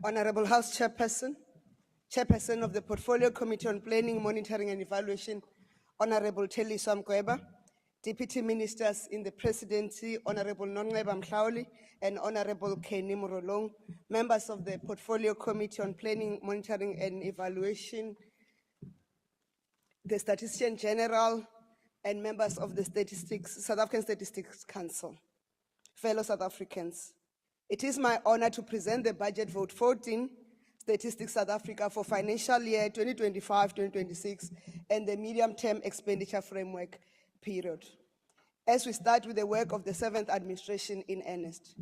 Honorable House Chairperson, Chairperson of the Portfolio Committee on Planning, Monitoring and Evaluation, Honorable Thelliswa Mgweba, Deputy Ministers in the Presidency, Honorable Nonceba Mhlauli and Honorable Kenny Murolong, members of the Portfolio Committee on Planning, Monitoring and Evaluation, the Statistician General, and members of the South African Statistics Council, fellow South Africans. It is my honor to present the Budget Vote 14, Statistics South Africa for financial year 2025-2026 and the medium-term expenditure framework period. As we start with the work of the 7th administration in earnest.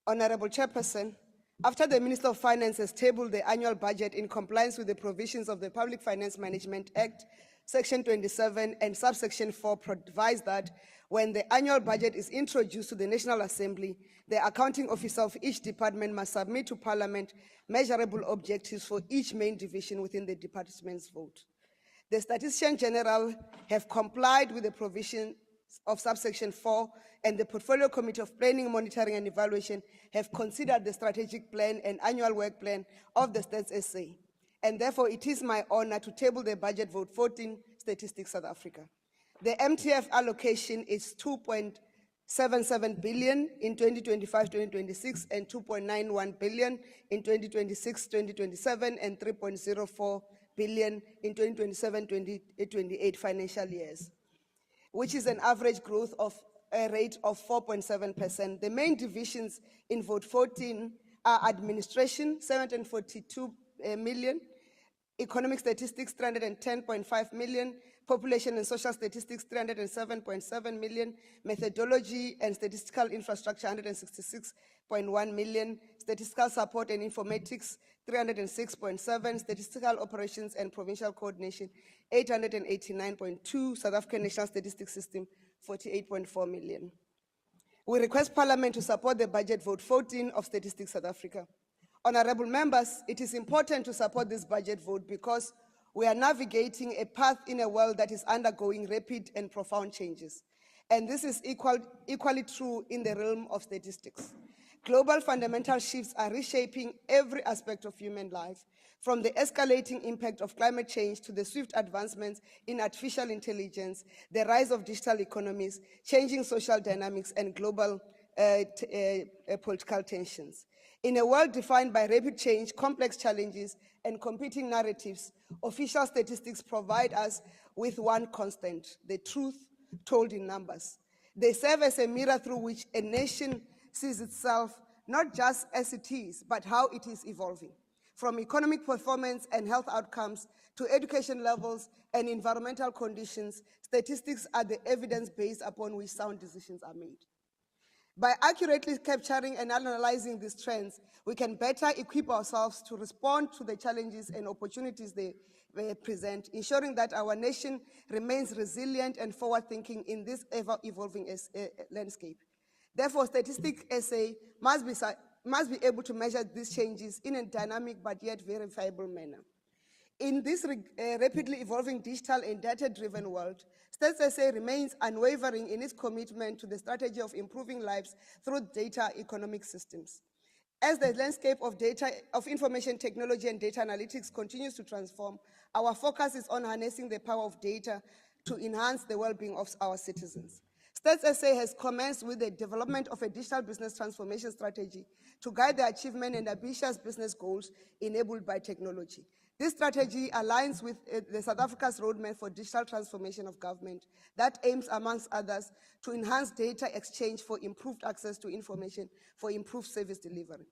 Honorable Chairperson, after the Minister of Finance has tabled the annual budget in compliance with the provisions of the Public Finance Management Act, Section 27 and subsection 4 provides that when the annual budget is introduced to the National Assembly, the accounting officer of each department must submit to Parliament measurable objectives for each main division within the department's vote. The Statistician General have complied with the provisions of subsection 4, and the Portfolio Committee of Planning, Monitoring and Evaluation have considered the strategic plan and annual work plan of the Stats SA. And therefore, it is my honor to table the Budget Vote 14, Statistics South Africa. The MTF allocation is 2.77 billion in 2025-2026 and 2.91 billion in 2026-2027 and 3.04 billion in 2027-2028 financial years, which is an average growth of a rate of 4.7%. The main divisions in Vote 14 are Administration, 742 million, Economic Statistics, 310.5 million, Population and Social Statistics, 307.7 million, Methodology and Statistical Infrastructure, 166.1 million, Statistical Support and Informatics, 306.7, Statistical Operations and Provincial Coordination, 889.2, South African National Statistics System, 48.4 million. We request Parliament to support the Budget Vote 14 of Statistics South Africa. Honorable members, it is important to support this budget vote because we are navigating a path in a world that is undergoing rapid and profound changes. And this is equally true in the realm of statistics. Global fundamental shifts are reshaping every aspect of human life, from the escalating impact of climate change to the swift advancements in artificial intelligence, the rise of digital economies, changing social dynamics, and global political tensions. In a world defined by rapid change, complex challenges, and competing narratives, official statistics provide us with one constant: the truth told in numbers. They serve as a mirror through which a nation sees itself not just as it is, but how it is evolving. From economic performance and health outcomes to education levels and environmental conditions, statistics are the evidence base upon which sound decisions are made. By accurately capturing and analyzing these trends, we can better equip ourselves to respond to the challenges and opportunities they present, ensuring that our nation remains resilient and forward-thinking in this ever-evolving landscape. Therefore, Statistics SA must be able to measure these changes in a dynamic but yet verifiable manner. In this rapidly evolving digital and data-driven world, Stats SA remains unwavering in its commitment to the strategy of improving lives through data economic systems. As the landscape of information technology and data analytics continues to transform, our focus is on harnessing the power of data to enhance the well-being of our citizens. Stats SA has commenced with the development of a digital business transformation strategy to guide the achievement and ambitious business goals enabled by technology. This strategy aligns with the South Africa's roadmap for digital transformation of government that aims, amongst others, to enhance data exchange for improved access to information for improved service delivery.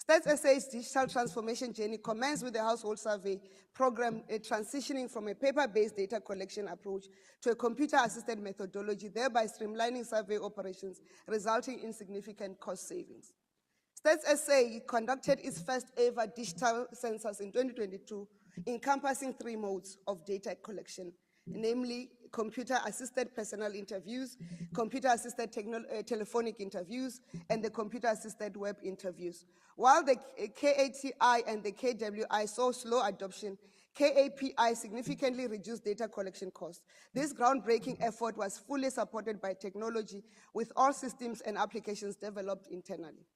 Stats SA's digital transformation journey commenced with the household survey program, transitioning from a paper-based data collection approach to a computer-assisted methodology, thereby streamlining survey operations, resulting in significant cost savings. Stats SA conducted its first ever digital census in 2022, encompassing 3 modes of data collection, namely computer-assisted personal interviews, computer-assisted telephonic interviews, and the computer-assisted web interviews. While the KATI and the KWI saw slow adoption, KAPI significantly reduced data collection costs. This groundbreaking effort was fully supported by technology, with all systems and applications developed internally.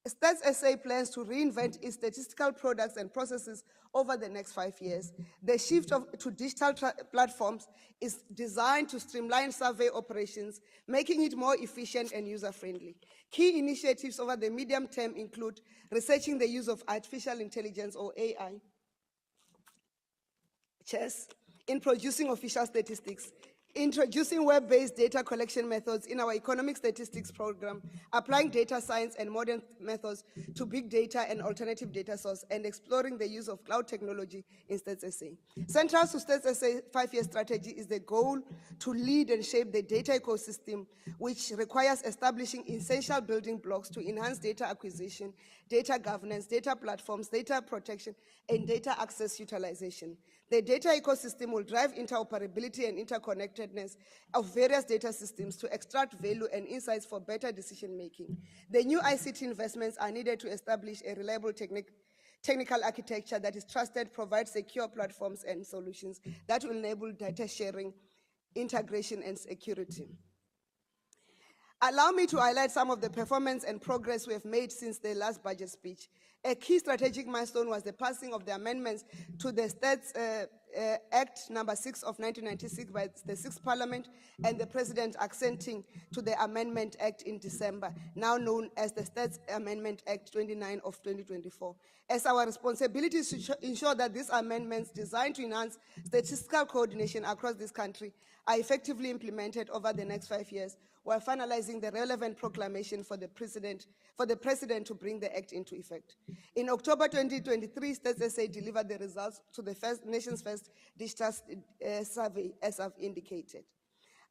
SA plans to reinvent its statistical products and processes over the next 5 years. The shift to digital platforms is designed to streamline survey operations, making it more efficient and user-friendly. Key initiatives over the medium term include researching the use of artificial intelligence or AI, in producing official statistics, introducing web-based data collection methods in our economic statistics program, applying data science and modern methods to big data and alternative data source, and exploring the use of cloud technology in Stats SA. Central to Stats SA 5-year strategy is the goal to lead and shape the data ecosystem, which requires establishing essential building blocks to enhance data acquisition, data governance, data platforms, data protection, and data access utilization. The data ecosystem will drive interoperability and interconnectedness of various data systems to extract value and insights for better decision-making. The new ICT investments are needed to establish a reliable technical architecture that is trusted, provide secure platforms and solutions that will enable data sharing, integration, and security. Allow me to highlight some of the performance and progress we have made since the last budget speech. A key strategic milestone was the passing of the amendments to the Stats Act number 6 of 1996 by the 6th Parliament, and the President accenting to the Amendment Act in December, now known as the Stats Amendment Act 29 of 2024. As our responsibility is to ensure that these amendments designed to enhance statistical coordination across this country are effectively implemented over the next 5 years, while finalizing the relevant proclamation for the President to bring the Act into effect. In October 2023, Stats SA delivered the results to the nation's first digital survey, as I've indicated.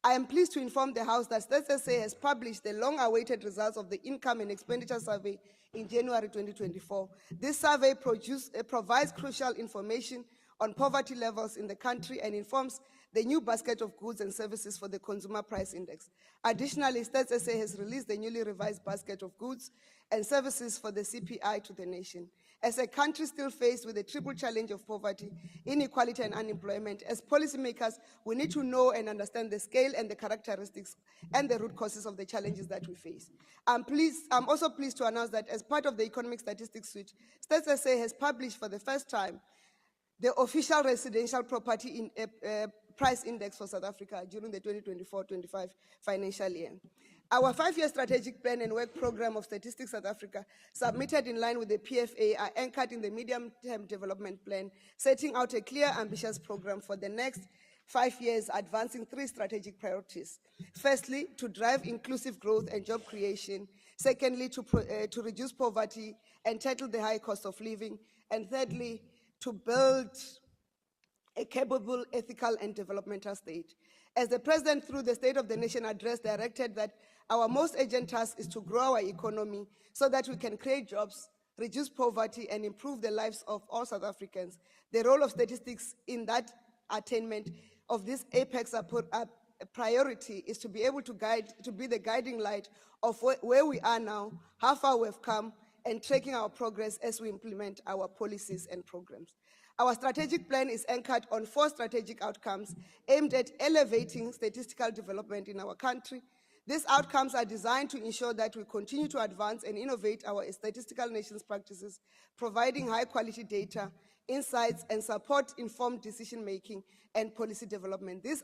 I am pleased to inform the House that Stats SA has published the long-awaited results of the Income and Expenditure Survey in January 2024. This survey provides crucial information on poverty levels in the country and informs the new basket of goods and services for the Consumer Price Index. Additionally, Stats SA has released the newly revised basket of goods and services for the CPI to the nation. As a country still faced with the triple challenge of poverty, inequality, and unemployment, as policymakers, we need to know and understand the scale and the characteristics and the root causes of the challenges that we face. I'm also pleased to announce that as part of the Economic Statistics Suite, Stats SA has published for the first time the official residential property price index for South Africa during the 2024-25 financial year. Our 5-year strategic plan and work program of Statistics South Africa, submitted in line with the PFA, are anchored in the medium-term development plan, setting out a clear, ambitious program for the next 5 years, advancing 3 strategic priorities. Firstly, to drive inclusive growth and job creation. Secondly, to reduce poverty and tackle the high cost of living. And thirdly, to build a capable, ethical, and developmental state. As the President, through the State of the Nation address, directed that our most urgent task is to grow our economy so that we can create jobs, reduce poverty, and improve the lives of all South Africans. The role of statistics in that attainment of this apex priority is to be able to be the guiding light of where we are now, how far we've come, and tracking our progress as we implement our policies and programs. Our strategic plan is anchored on 4 strategic outcomes aimed at elevating statistical development in our country. These outcomes are designed to ensure that we continue to advance and innovate our statistical nations practices, providing high-quality data, insights, and support informed decision-making and policy development. These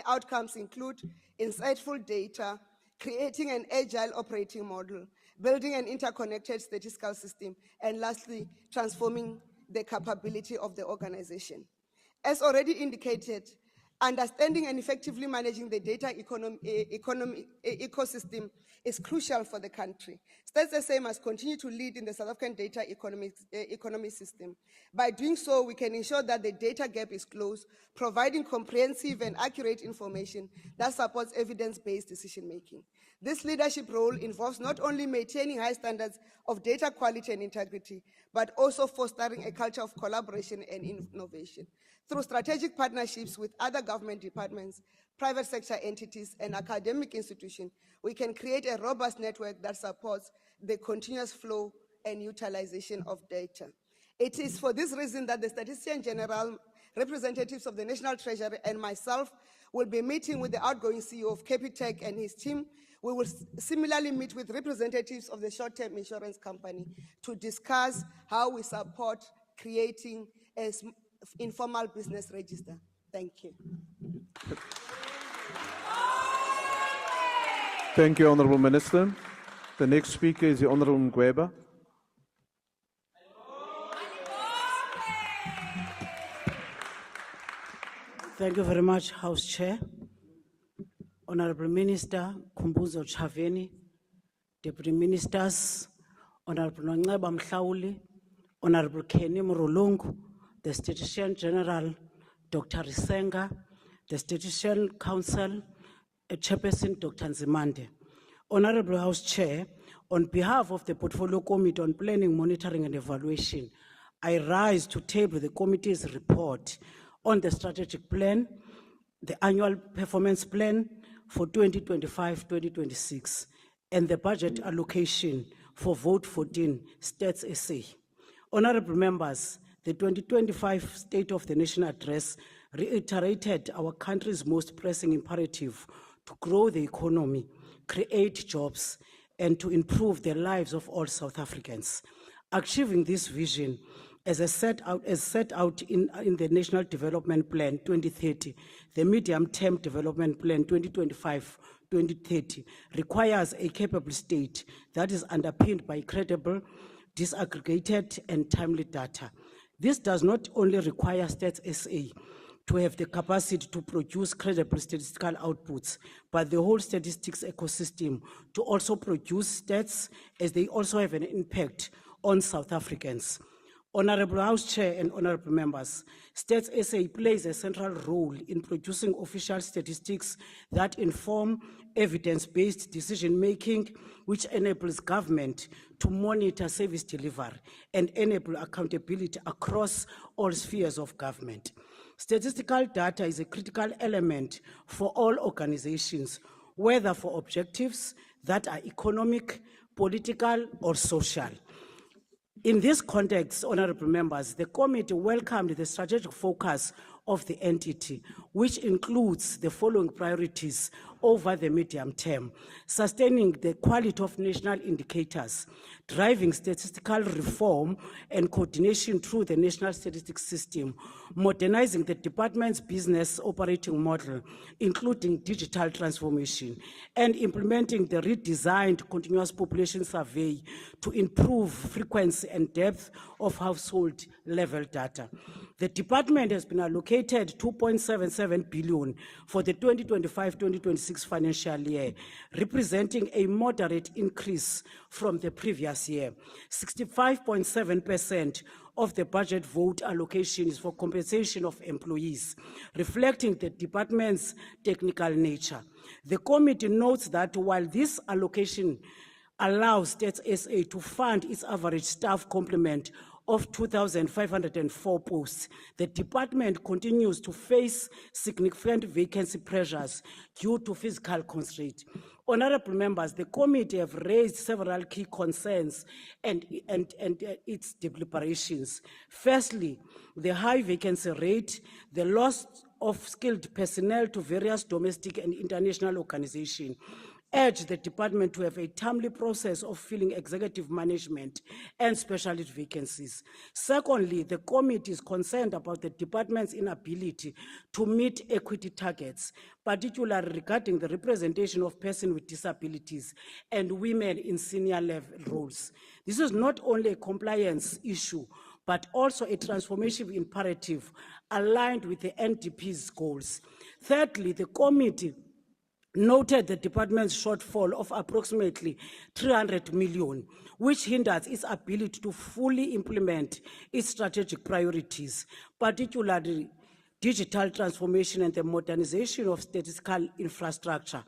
outcomes include insightful data, creating an agile operating model, building an interconnected statistical system, and lastly, transforming the capability of the organization. As already indicated, understanding and effectively managing the data ecosystem is crucial for the country. Stats SA must continue to lead in the South African data economy system. By doing so, we can ensure that the data gap is closed, providing comprehensive and accurate information that supports evidence-based decision-making. This leadership role involves not only maintaining high standards of data quality and integrity, but also fostering a culture of collaboration and innovation. Through strategic partnerships with other government departments, private sector entities, and academic institutions, we can create a robust network that supports the continuous flow and utilization of data. It is for this reason that the Statistician General, representatives of the National Treasury, and myself will be meeting with the outgoing CEO of Capitec and his team We will similarly meet with representatives of the short-term insurance company to discuss how we support creating an informal business register. Thank you. Thank you, Honourable Minister. The next speaker is the Honourable Nonceba. Thank you very much, House Chair. Honourable Minister Khumbudzo Ntshavheni, Deputy Ministers, Honourable Nonceba Mhlauli, Honourable Kenny Murulungu, the Statistician General, Dr. Risenga, the Statistician Council, Chairperson Dr. Nzimande. Honourable House Chair, on behalf of the Portfolio Committee on Planning, Monitoring and Evaluation, I rise to table the committee's report on the strategic plan, the annual performance plan for 2025-2026, and the budget allocation for Vote 14 Stats SA. Honourable members, the 2025 State of the Nation Address reiterated our country's most pressing imperative to grow the economy, create jobs, and to improve the lives of all South Africans. Achieving this vision, as set out in the National Development Plan 2030, the Medium-Term Development Plan 2025-2030 requires a capable state that is underpinned by credible, disaggregated, and timely data. This does not only require Stats SA to have the capacity to produce credible statistical outputs, but the whole statistics ecosystem to also produce stats, as they also have an impact on South Africans. Honourable House Chair and honourable members, Stats SA plays a central role in producing official statistics that inform evidence-based decision-making, which enables government to monitor service delivery and enable accountability across all spheres of government. Statistical data is a critical element for all organizations, whether for objectives that are economic, political, or social. In this context, honourable members, the committee welcomed the strategic focus of the entity, which includes the following priorities over the medium term: sustaining the quality of national indicators, driving statistical reform and coordination through the national statistics system, modernizing the department's business operating model, including digital transformation, and implementing the redesigned continuous population survey to improve frequency and depth of household level data. The department has been allocated 2.77 billion for the 2025-2026 financial year, representing a moderate increase from the previous year. 65.7% of the budget vote allocation is for compensation of employees, reflecting the department's technical nature. The committee notes that while this allocation allows Stats SA to fund its average staff complement of 2,504 posts, the department continues to face significant vacancy pressures due to physical constraints. Honourable members, the committee have raised several key concerns and its deliberations. Firstly, the high vacancy rate, the loss of skilled personnel to various domestic and international organizations, urge the department to have a timely process of filling executive management and specialist vacancies. Secondly, the committee is concerned about the department's inability to meet equity targets, particularly regarding the representation of persons with disabilities and women in senior level roles. This is not only a compliance issue, but also a transformative imperative aligned with the NDP's goals. Thirdly, the committee noted the department's shortfall of approximately 300 million, which hinders its ability to fully implement its strategic priorities, particularly digital transformation and the modernization of statistical infrastructure.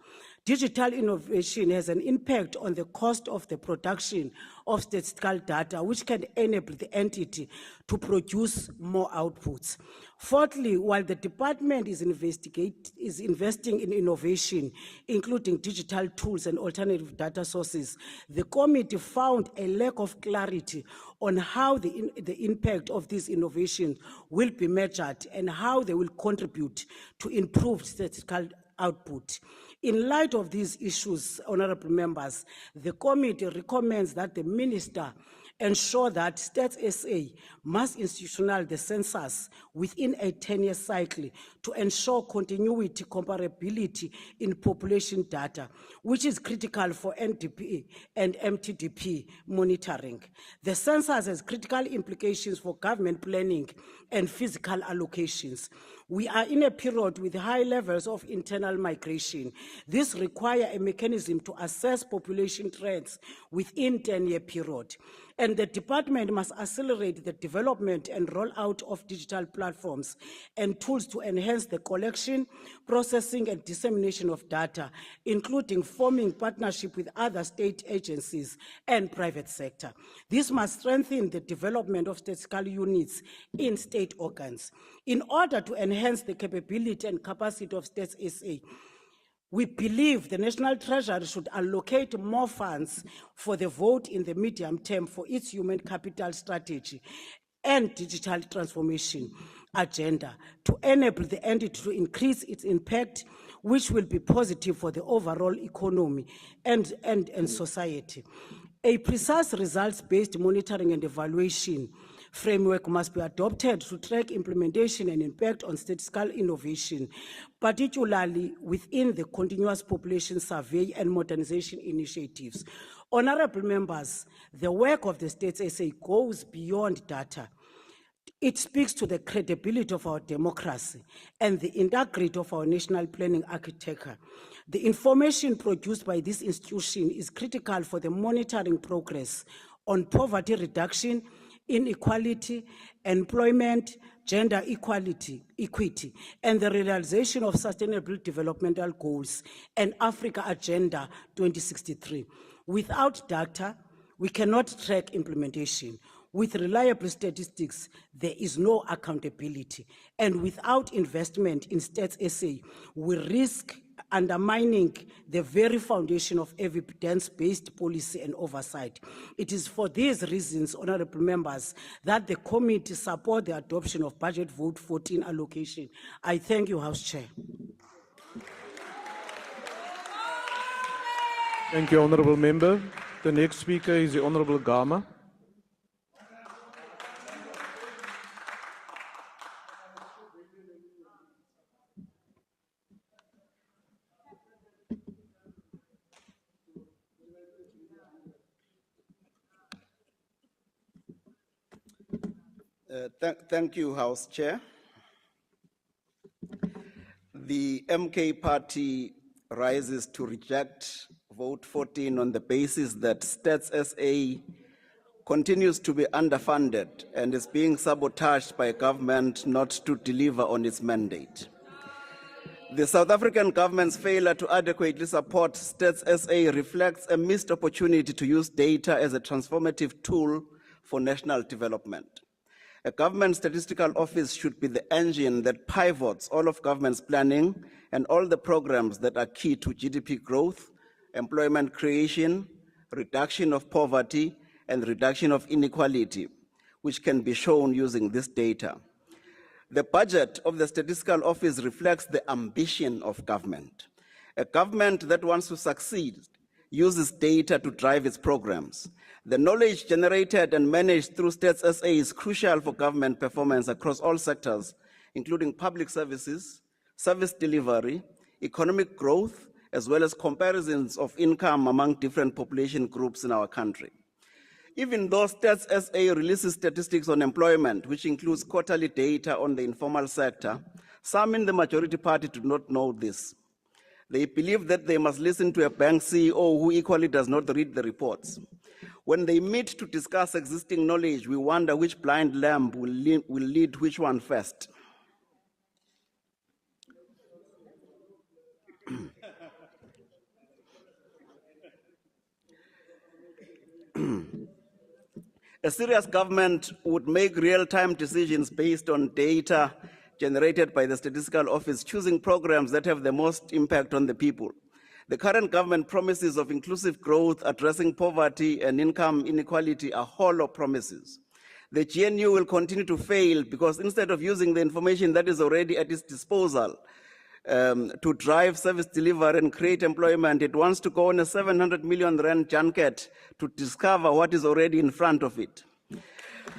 Digital innovation has an impact on the cost of the production of statistical data, which can enable the entity to produce more outputs. Fourthly, while the department is investing in innovation, including digital tools and alternative data sources, the committee found a lack of clarity on how the impact of these innovations will be measured and how they will contribute to improved statistical output. In light of these issues, honorable members, the committee recommends that the minister ensure that Stats SA must institutionalize the census within a 10-year cycle to ensure continuity, comparability in population data, which is critical for NDP and MTDP monitoring. The census has critical implications for government planning and physical allocations. We are in a period with high levels of internal migration. This requires a mechanism to assess population trends within 10-year period. And the department must accelerate the development and rollout of digital platforms and tools to enhance the collection, processing, and dissemination of data, including forming partnership with other state agencies and private sector. This must strengthen the development of statistical units in state organs. In order to enhance the capability and capacity of Stats SA, we believe the National Treasury should allocate more funds for the vote in the medium term for its human capital strategy and digital transformation agenda to enable the entity to increase its impact, which will be positive for the overall economy and society. A precise results-based monitoring and evaluation framework must be adopted to track implementation and impact on statistical innovation, particularly within the continuous population survey and modernization initiatives. Honorable members, the work of the Stats SA goes beyond data. It speaks to the credibility of our democracy and the integrity of our national planning architecture. The information produced by this institution is critical for the monitoring progress on poverty reduction, inequality, employment, gender equity, and the realization of sustainable developmental goals and Africa Agenda 2063. Without data, we cannot track implementation. With reliable statistics, there is no accountability. And without investment in Stats SA, we risk undermining the very foundation of evidence-based policy and oversight. It is for these reasons, honorable members, that the committee support the adoption of Budget Vote 14 allocation. I thank you, House Chair. Thank you, Honourable Member. The next speaker is the Honourable Gama. Thank you, House Chair. The MK Party rises to reject Vote 14 on the basis that Stats SA continues to be underfunded and is being sabotaged by government not to deliver on its mandate. The South African government's failure to adequately support Stats SA reflects a missed opportunity to use data as a transformative tool for national development. A government statistical office should be the engine that pivots all of government's planning and all the programs that are key to GDP growth, employment creation, reduction of poverty, and reduction of inequality, which can be shown using this data. The budget of the Statistical Office reflects the ambition of government. A government that wants to succeed uses data to drive its programs. The knowledge generated and managed through Stats SA is crucial for government performance across all sectors, including public services, service delivery, economic growth, as well as comparisons of income among different population groups in our country. Even though Stats SA releases statistics on employment, which includes quarterly data on the informal sector, some in the majority party do not know this. They believe that they must listen to a bank CEO who equally does not read the reports. When they meet to discuss existing knowledge, we wonder which blind lamb will lead which one first. A serious government would make real-time decisions based on data generated by the Statistical Office, choosing programs that have the most impact on the people. The current government promises of inclusive growth, addressing poverty and income inequality are hollow promises. The GNU will continue to fail because instead of using the information that is already at its disposal, to drive service delivery and create employment. It wants to go on a 700 million rand junket to discover what is already in front of it.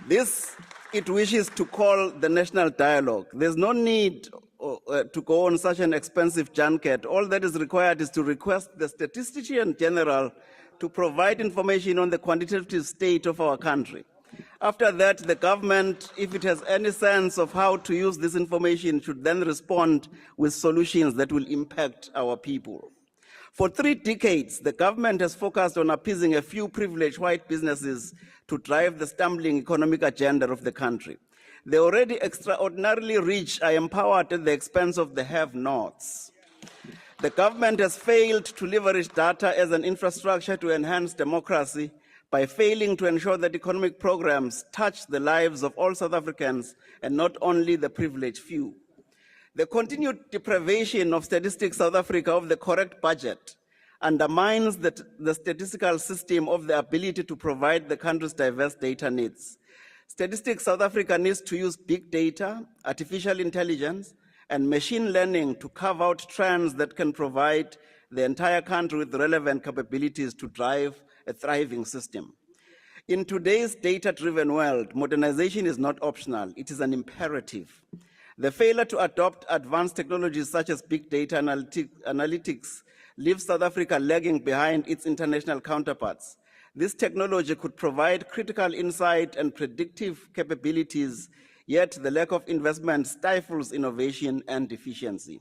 This, it wishes to call the national dialogue. There's no need to go on such an expensive junket. All that is required is to request the Statistician General to provide information on the quantitative state of our country. After that, the government, if it has any sense of how to use this information, should then respond with solutions that will impact our people. For 3 decades, the government has focused on appeasing a few privileged white businesses to drive the stumbling economic agenda of the country. The already extraordinarily rich are empowered at the expense of the have-nots. The government has failed to leverage data as an infrastructure to enhance democracy by failing to ensure that economic programs touch the lives of all South Africans and not only the privileged few. The continued deprivation of Statistics South Africa of the correct budget undermines the statistical system of the ability to provide the country's diverse data needs. Statistics South Africa needs to use big data, artificial intelligence, and machine learning to carve out trends that can provide the entire country with relevant capabilities to drive a thriving system. In today's data-driven world, modernization is not optional, it is an imperative. The failure to adopt advanced technologies such as big data analytics leaves South Africa lagging behind its international counterparts. This technology could provide critical insight and predictive capabilities, yet the lack of investment stifles innovation and efficiency.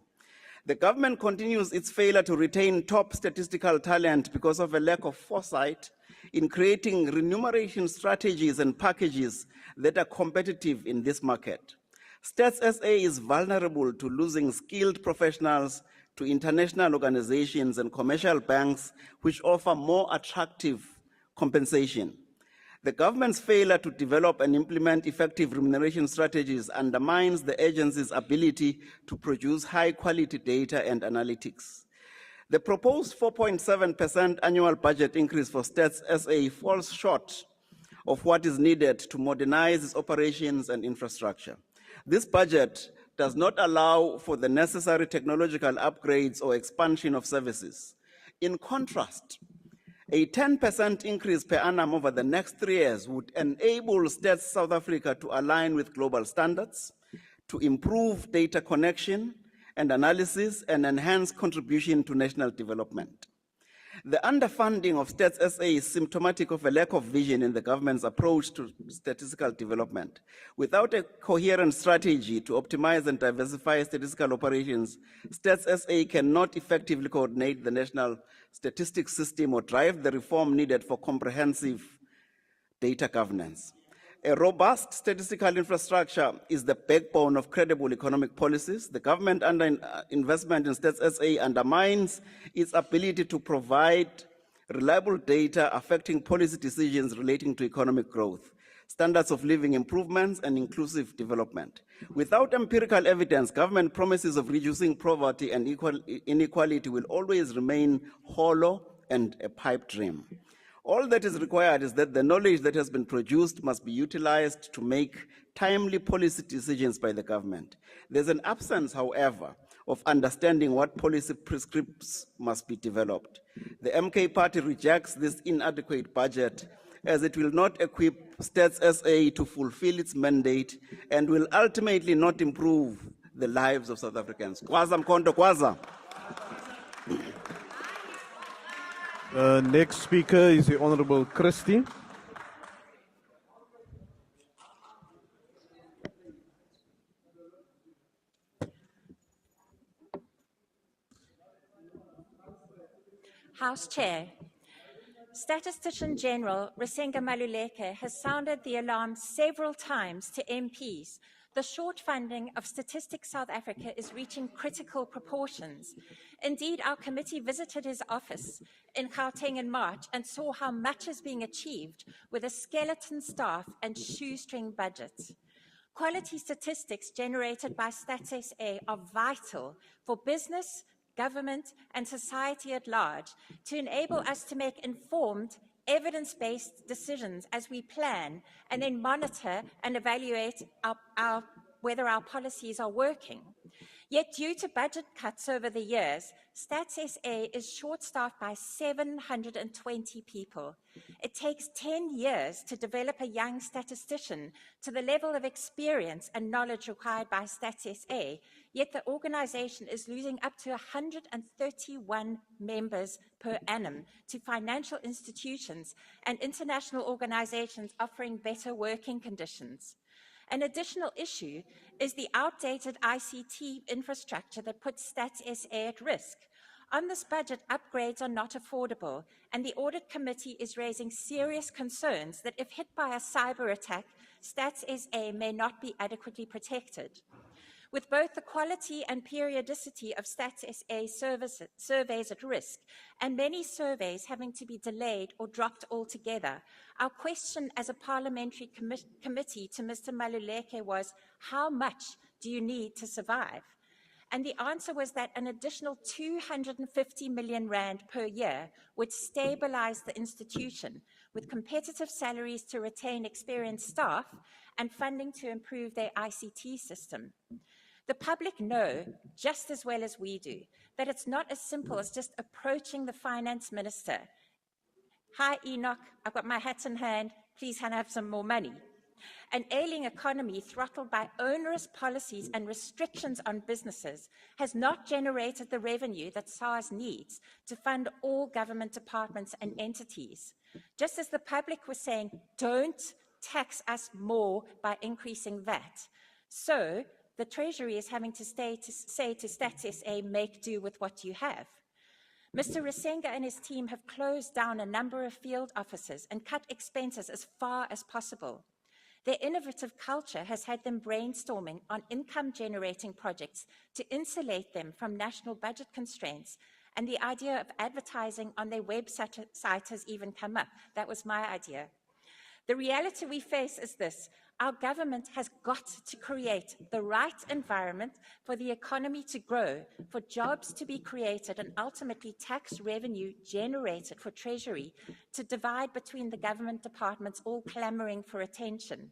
The government continues its failure to retain top statistical talent because of a lack of foresight in creating remuneration strategies and packages that are competitive in this market. Stats SA is vulnerable to losing skilled professionals to international organizations and commercial banks which offer more attractive compensation. The government's failure to develop and implement effective remuneration strategies undermines the agency's ability to produce high-quality data and analytics. The proposed 4.7% annual budget increase for Stats SA falls short of what is needed to modernize its operations and infrastructure. This budget does not allow for the necessary technological upgrades or expansion of services. In contrast, a 10% increase per annum over the next 3 years would enable Stats South Africa to align with global standards, to improve data connection and analysis, and enhance contribution to national development. The underfunding of Stats SA is symptomatic of a lack of vision in the government's approach to statistical development. Without a coherent strategy to optimize and diversify statistical operations, Stats SA cannot effectively coordinate the national statistics system or drive the reform needed for comprehensive data governance. A robust statistical infrastructure is the backbone of credible economic policies. The government investment in Stats SA undermines its ability to provide reliable data affecting policy decisions relating to economic growth, standards of living improvements, and inclusive development. Without empirical evidence, government promises of reducing poverty and inequality will always remain hollow and a pipe dream. All that is required is that the knowledge that has been produced must be utilized to make timely policy decisions by the government. There's an absence, however, of understanding what policy prescripts must be developed. The MK party rejects this inadequate budget as it will not equip Stats SA to fulfill its mandate and will ultimately not improve the lives of South Africans. Kwaza mkondo kwaza. Next speaker is the Honorable Christie. House Chair, Statistician General Risenga Maluleke has sounded the alarm several times to MPs. The short funding of Statistics South Africa is reaching critical proportions. Indeed, our committee visited his office in Gauteng in March and saw how much is being achieved with a skeleton staff and shoestring budgets. Quality statistics generated by Stats SA are vital for business, government, and society at large to enable us to make informed, evidence-based decisions as we plan and then monitor and evaluate whether our policies are working. Yet due to budget cuts over the years, Stats SA is short-staffed by 720 people. It takes 10 years to develop a young statistician to the level of experience and knowledge required by Stats SA, yet the organization is losing up to 131 members per annum to financial institutions and international organizations offering better working conditions. An additional issue is the outdated ICT infrastructure that puts Stats SA at risk. On this budget, upgrades are not affordable, and the Audit Committee is raising serious concerns that if hit by a cyber attack, Stats SA may not be adequately protected. With both the quality and periodicity of Stats SA surveys at risk, and many surveys having to be delayed or dropped altogether, our question as a parliamentary committee to Mr. Maluleke was, how much do you need to survive? And the answer was that an additional 250 million rand per year would stabilize the institution with competitive salaries to retain experienced staff and funding to improve their ICT system. The public know, just as well as we do, that it's not as simple as just approaching the finance minister. Hi, Enoch, I've got my hat in hand, please can I have some more money? An ailing economy throttled by onerous policies and restrictions on businesses has not generated the revenue that SARS needs to fund all government departments and entities. Just as the public was saying, don't tax us more by increasing VAT. So, the Treasury is having to say to Stats SA, make do with what you have. Mr. Risenga and his team have closed down a number of field offices and cut expenses as far as possible. Their innovative culture has had them brainstorming on income-generating projects to insulate them from national budget constraints, and the idea of advertising on their website has even come up. That was my idea. The reality we face is this. Our government has got to create the right environment for the economy to grow, for jobs to be created, and ultimately tax revenue generated for Treasury to divide between the government departments all clamoring for attention.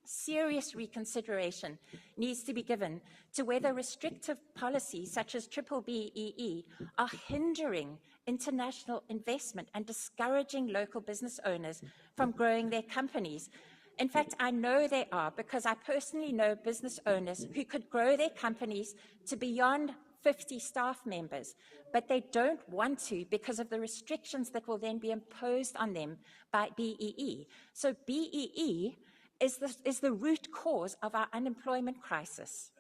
Serious reconsideration needs to be given to whether restrictive policies such as BBBEE are hindering international investment and discouraging local business owners from growing their companies. In fact, I know they are because I personally know business owners who could grow their companies to beyond 50 staff members, but they don't want to because of the restrictions that will then be imposed on them by BEE. So BEE is the root cause of our unemployment crisis.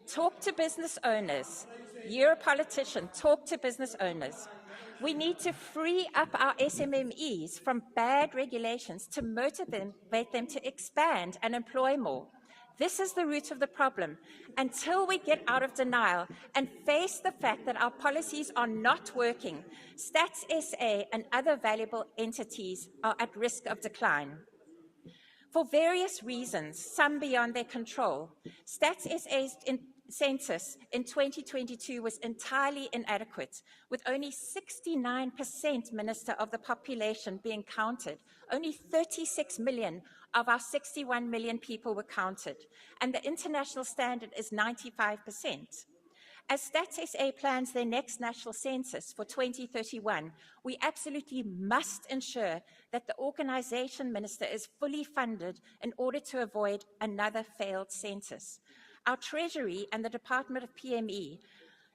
Talk to business owners. You're a politician, talk to business owners. We need to free up our SMMEs from bad regulations to motivate them to expand and employ more. This is the root of the problem. Until we get out of denial and face the fact that our policies are not working, Stats SA and other valuable entities are at risk of decline. For various reasons, some beyond their control, Stats SA's census in 2022 was entirely inadequate, with only 69%, Minister, of the population being counted. Only 36 million of our 61 million people were counted, and the international standard is 95%. As Stats SA plans their next national census for 2031, we absolutely must ensure that the organisation, Minister, is fully funded in order to avoid another failed census. Our Treasury and the Department of PME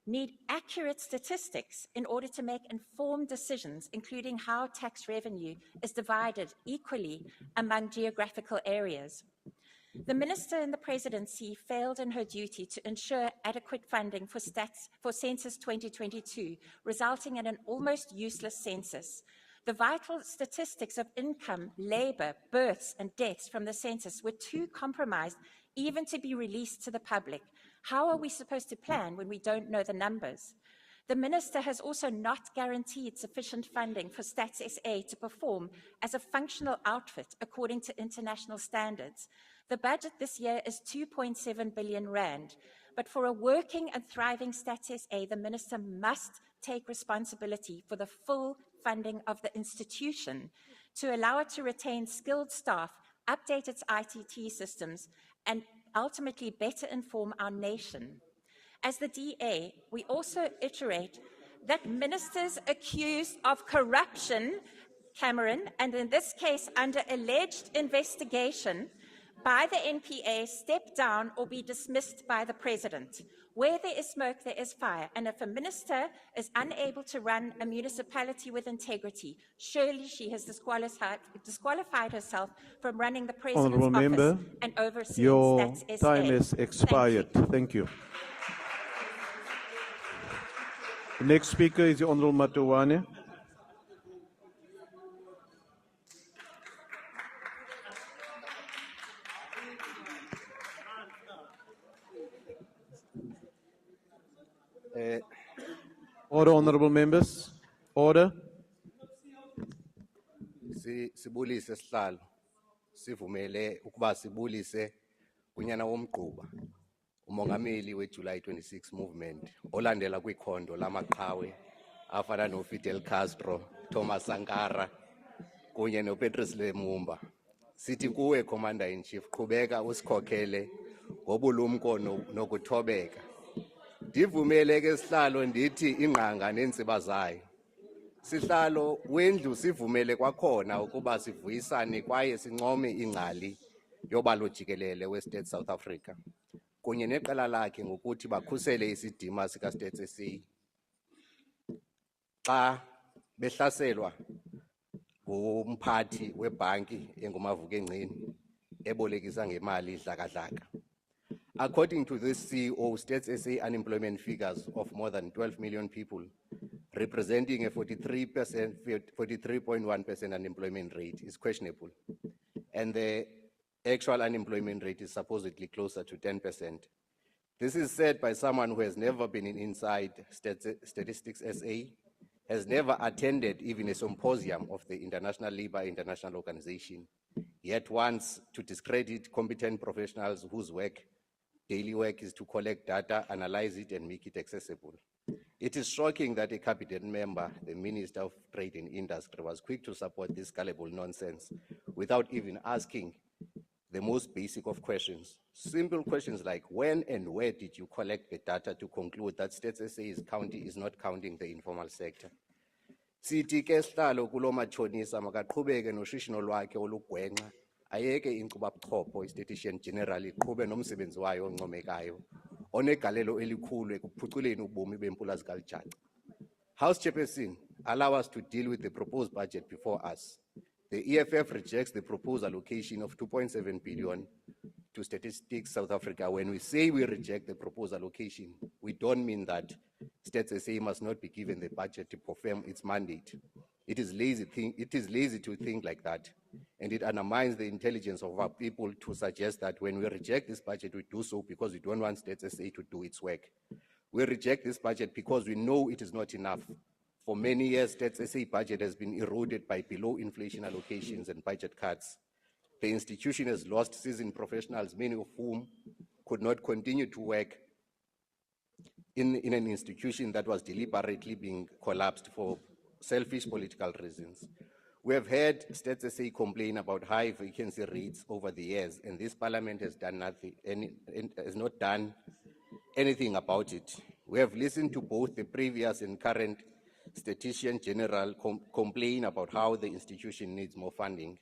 need accurate statistics in order to make informed decisions, including how tax revenue is divided equally among geographical areas. The Minister in the Presidency failed in her duty to ensure adequate funding for Census 2022, resulting in an almost useless census. The vital statistics of income, labour, births and deaths from the census were too compromised even to be released to the public. How are we supposed to plan when we don't know the numbers? The Minister has also not guaranteed sufficient funding for Stats SA to perform as a functional outfit according to international standards. The budget this year is 2.7 billion rand, but for a working and thriving Stats SA, the Minister must take responsibility for the full funding of the institution to allow it to retain skilled staff, update its ICT systems, and ultimately better inform our nation. As the DA, we also iterate that ministers accused of corruption, Cameron, and in this case under alleged investigation by the NPA, step down or be dismissed by the President. Where there is smoke, there is fire. And if a minister is unable to run a municipality with integrity, surely she has disqualified herself from running the President's Honourable office Member, and overseeing your Stats SA. time has expired. Thank you. The next speaker is the Honourable Matuwane. Order, honourable members. Order. Sibulise sihlalo sivumele ukuba sibulise kunyana womgquba umongameli weJuly 26 movement olandela kwikhondo lamaqhawe afana noFidel Castro, Thomas Sankara kunye noPatrice Lumumba. Sithi kuwe Commander in Chief, qhubeka usikhokhele ngobulumko nokuthobeka. Ndivumele ke sihlalo ndithi ingqanga nentsiba zayo. Sihlalo wendlu sivumele kwakhona ukuba sivuyisane kwaye sincome ingcali yobalo jikelele we-State South Africa kunye neqela lakhe ngokuthi bakhusele isidima sika-State SA xa behlaselwa ngumphathi webhanki engumavukengceni ebolekisa ngemali dlaka-dlaka. According to this CEO, State SA unemployment figures of more than 12 million people, representing a 43.1% unemployment rate, is questionable. And the actual unemployment rate is supposedly closer to 10%. This is said by someone who has never been inside Statistics SA, has never attended even a symposium of the International Labour International Organization, yet wants to discredit competent professionals whose daily work is to collect data, analyze it, and make it accessible. It is shocking that a cabinet member, the Minister of Trade and Industry, was quick to support this gullible nonsense without even asking the most basic of questions. Simple questions like, when and where did you collect the data to conclude that State SA is not counting the informal sector? Sithi ke sihlalo kulo matshonisa makaqhubeke noshishino lwakhe olugwenxa, ayeke inkcubabuchopho iStatistician General iqhube nomsebenzi wayo oncomekayo onegalelo elikhulu ekuphuculeni ubomi beempula zikaLjaca. House Chairperson, allow us to deal with the proposed budget before us. The EFF rejects the proposed allocation of 2.7 billion to Statistics South Africa. When we say we reject the proposed allocation, we don't mean that State SA must not be given the budget to perform its mandate. It is lazy to think like that, and it undermines the intelligence of our people to suggest that when we reject this budget, we do so because we don't want State SA to do its work. We reject this budget because we know it is not enough. For many years, State SA budget has been eroded by below inflation allocations and budget cuts. The institution has lost seasoned professionals, many of whom could not continue to work in an institution that was deliberately being collapsed for selfish political reasons. We have heard State SA complain about high vacancy rates over the years, and this parliament has not done anything about it. We have listened to both the previous and current Statistician General complain about how the institution needs more funding,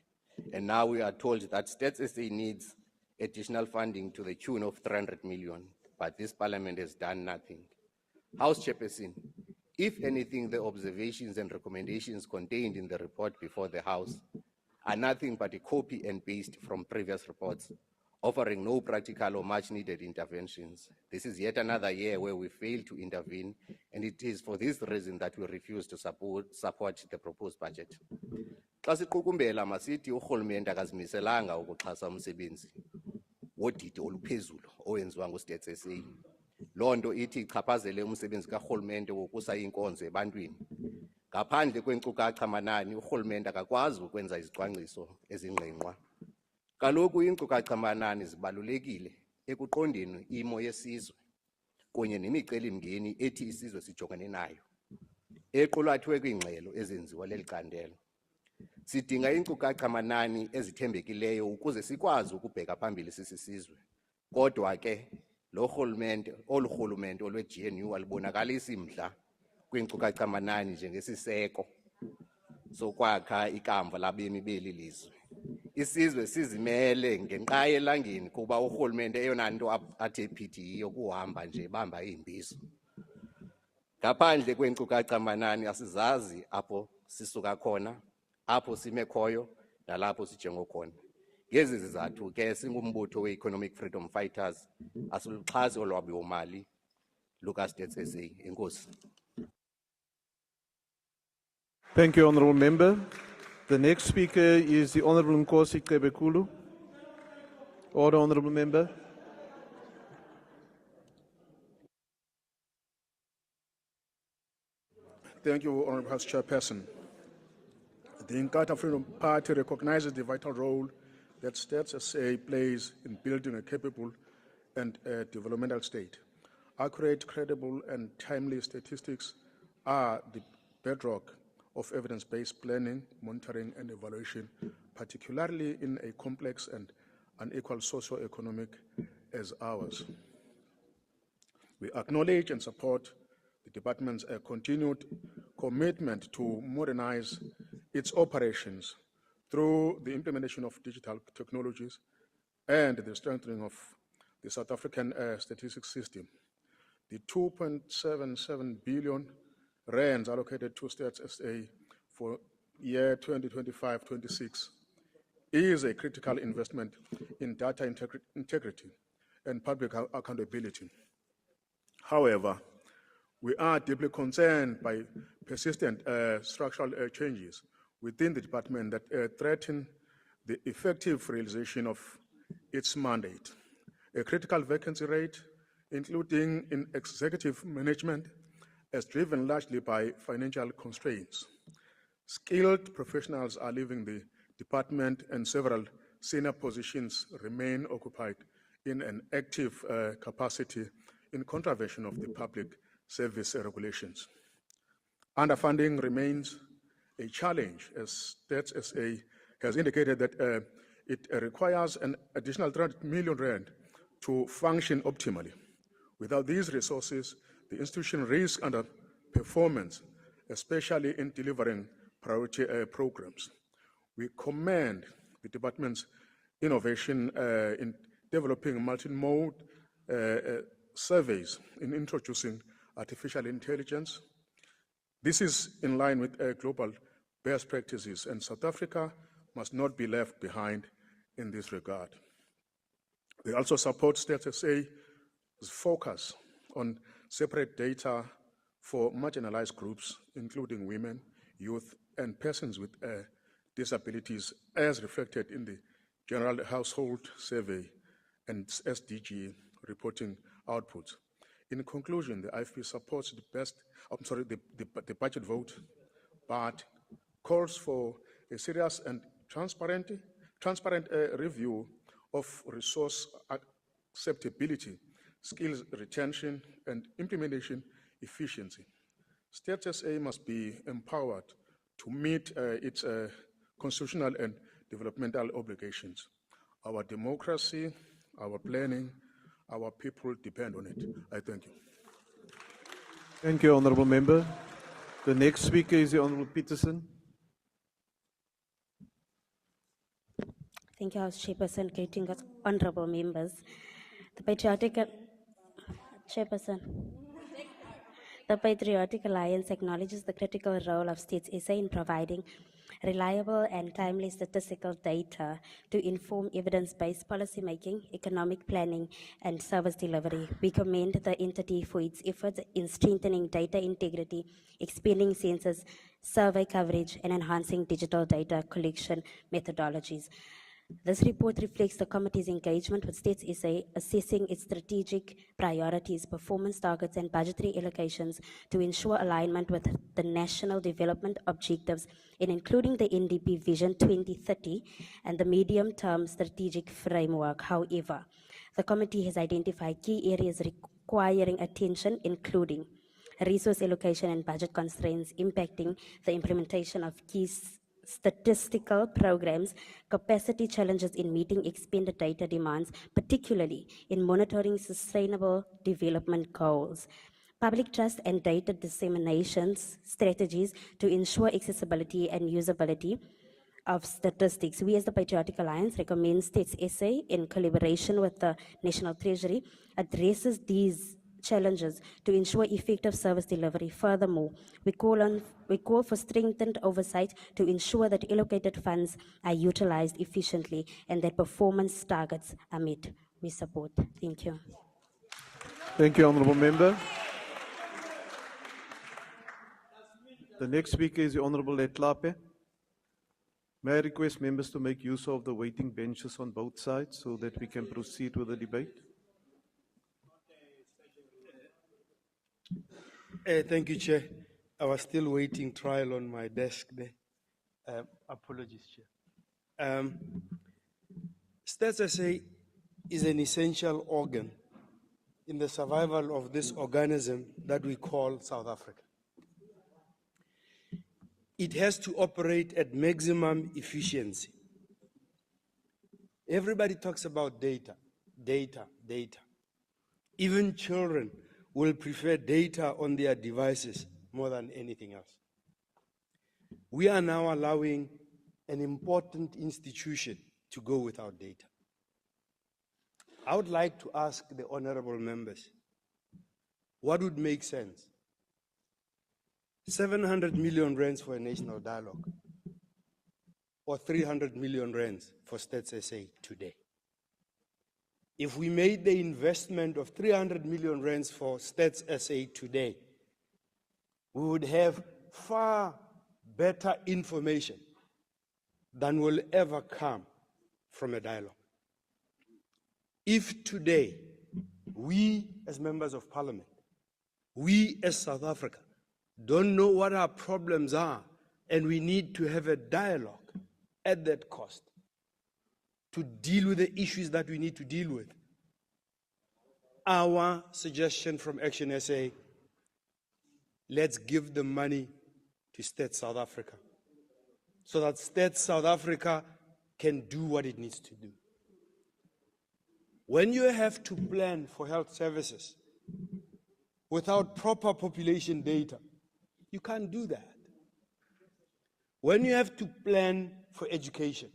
and now we are told that State SA needs additional funding to the tune of 300 million, but this parliament has done nothing. House Chairperson, if anything, the observations and recommendations contained in the report before the House are nothing but a copy and paste from previous reports, offering no practical or much needed interventions. This is yet another year where we failed to intervene, and it is for this reason that we refuse to support the proposed budget. Xa siqukumbela masithi urhulumente akazimiselanga ukuxhasa umsebenzi wodidi oluphezulu owenziwa nguState SA. Loo nto ithi ichaphazele umsebenzi karhulumente wokusa inkonzo ebantwini. Ngaphandle kweenkcukacha manani, urhulumente akakwazi ukwenza izicwangciso ezingqingqwa. Kaloku iinkcukacha manani zibalulekile ekuqondeni imo yesizwe kunye nemicelimngeni ethi isizwe sijongene nayo, equlathwe kwiingxelo ezenziwa leli candelo. Sidinga iinkcukacha manani ezithembekileyo ukuze sikwazi ukubheka phambili sisizwe. Kodwa ke lo rhulumente olu rhulumente olwe-GNU alubonakalisi mdla kwiinkcukacha-manani njengesiseko sokwakha ikamva labemi beli lizwe. Isizwe sizimele ngenqayi elangeni kuba urhulumente eyona nto athe phithi yiyo kuhamba nje bamba iimbizo. Ngaphandle kweenkcukacha-manani asizazi apho sisuka khona, apho sime khoyo nalapho sijongo khona. Ngezi zizathu ke singumbutho we-Economic Freedom Fighters asiluxhasi olwabiwo-mali luka-StateSA. Enkosi. Thank you, Honourable Member. The next speaker is the Honourable Nkosi Qebekulu. Order, Honourable Member. Thank you, Honourable House Chairperson. The Inkatha Freedom Party recognizes the vital role that StateSA plays in building a capable and developmental state. Accurate, credible, and timely statistics are the bedrock of evidence-based planning, monitoring, and evaluation, particularly in a complex and unequal socio-economic as ours. We acknowledge and support the department's continued commitment to modernize its operations through the implementation of digital technologies and the strengthening of the South African statistics system. The 2.77 billion rands allocated to StateSA for year 2025-26 is a critical investment in data integrity and public accountability. However, we are deeply concerned by persistent structural changes within the department that threaten the effective realization of its mandate. A critical vacancy rate, including in executive management, is driven largely by financial constraints. Skilled professionals are leaving the department and several senior positions remain occupied in an active capacity in contravention of the public service regulations. Underfunding remains a challenge, as StateSA has indicated that it requires an additional 300 million rand to function optimally. Without these resources, the institution risks underperformance, especially in delivering priority programs. We commend the department's innovation in developing multi-mode surveys in introducing artificial intelligence. This is in line with global best practices, and South Africa must not be left behind in this regard. We also support StateSA's focus on separate data for marginalized groups, including women, youth, and persons with disabilities, as reflected in the General Household Survey and SDG reporting outputs. In conclusion, the IFP supports the budget vote, but calls for a serious and transparent review of resource acceptability, skills retention, and implementation efficiency. StateSA must be empowered to meet its constitutional and developmental obligations. Our democracy, our planning, our people depend on it. I thank you. Thank you, Honourable Member. The next speaker is the Honourable Peterson. Thank you, House Chairperson. Greetings, honourable members. The Patriotic Alliance acknowledges the critical role of StateSA in providing reliable and timely statistical data to inform evidence-based policymaking, economic planning, and service delivery. We commend the entity for its efforts in strengthening data integrity, expanding census, survey coverage, and enhancing digital data collection methodologies. This report reflects the committee's engagement with StateSA, assessing its strategic priorities, performance targets, and budgetary allocations to ensure alignment with the national development objectives, in including the NDP Vision 2030 and the medium-term strategic framework. However, the committee has identified key areas requiring attention, including resource allocation and budget constraints impacting the implementation of key statistical programs, capacity challenges in meeting expanded data demands, particularly in monitoring sustainable development goals. Public trust and data dissemination strategies to ensure accessibility and usability of statistics. We as the Patriotic Alliance recommend States SA, in collaboration with the National Treasury, addresses these challenges to ensure effective service delivery. Furthermore, we call for strengthened oversight to ensure that allocated funds are utilized efficiently and that performance targets are met. We support. Thank you. Thank you, Honourable Member. The next speaker is the Honourable Letlape. May I request members to make use of the waiting benches on both sides so that we can proceed with the debate? Thank you, Chair. I was still waiting trial on my desk there. Apologies, Chair. Stats SA is an essential organ in the survival of this organism that we call South Africa. It has to operate at maximum efficiency. Everybody talks about data, data, data. Even children will prefer data on their devices more than anything else. We are now allowing an important institution to go without data. I would like to ask the honorable members, what would make sense? 700 million rands for a national dialogue, or 300 million rands for Stats SA today. If we made the investment of 300 million rands for Stats SA today, we would have far better information than will ever come from a dialogue. If today, we as members of parliament, we as South Africa, don't know what our problems are, and we need to have a dialogue at that cost to deal with the issues that we need to deal with. Our suggestion from ActionSA, let's give the money to Stats South Africa so that Stats South Africa can do what it needs to do. When you have to plan for health services without proper population data, you can't do that. When you have to plan for education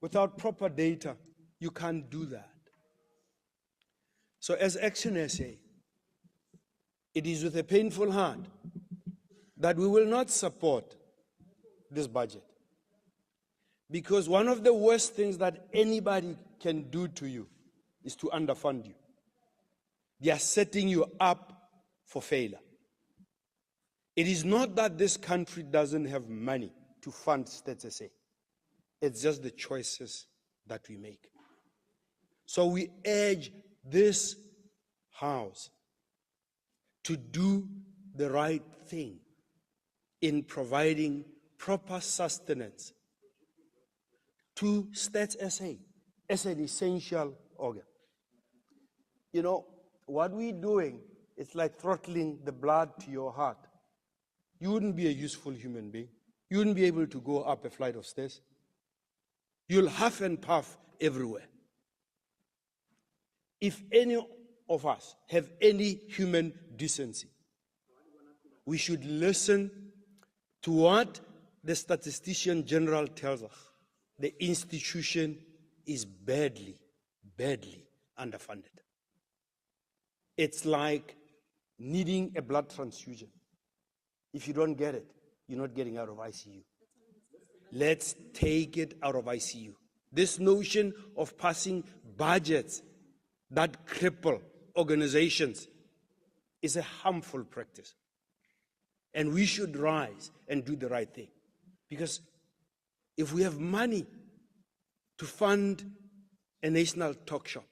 without proper data, you can't do that. So as ActionSA, it is with a painful heart that we will not support this budget. Because one of the worst things that anybody can do to you is to underfund you. They are setting you up for failure. It is not that this country doesn't have money to fund Stats SA. It's just the choices that we make. So we urge this House to do the right thing in providing proper sustenance to Stats SA as an essential organ. You know, what we're doing, it's like throttling the blood to your heart. You wouldn't be a useful human being. You wouldn't be able to go up a flight of stairs. You'll huff and puff everywhere. If any of us have any human decency, we should listen to what the Statistician General tells us. The institution is badly, badly underfunded. It's like needing a blood transfusion. If you don't get it, you're not getting out of ICU. Let's take it out of ICU. This notion of passing budgets that cripple organizations is a harmful practice. And we should rise and do the right thing. Because if we have money to fund a national talk shop,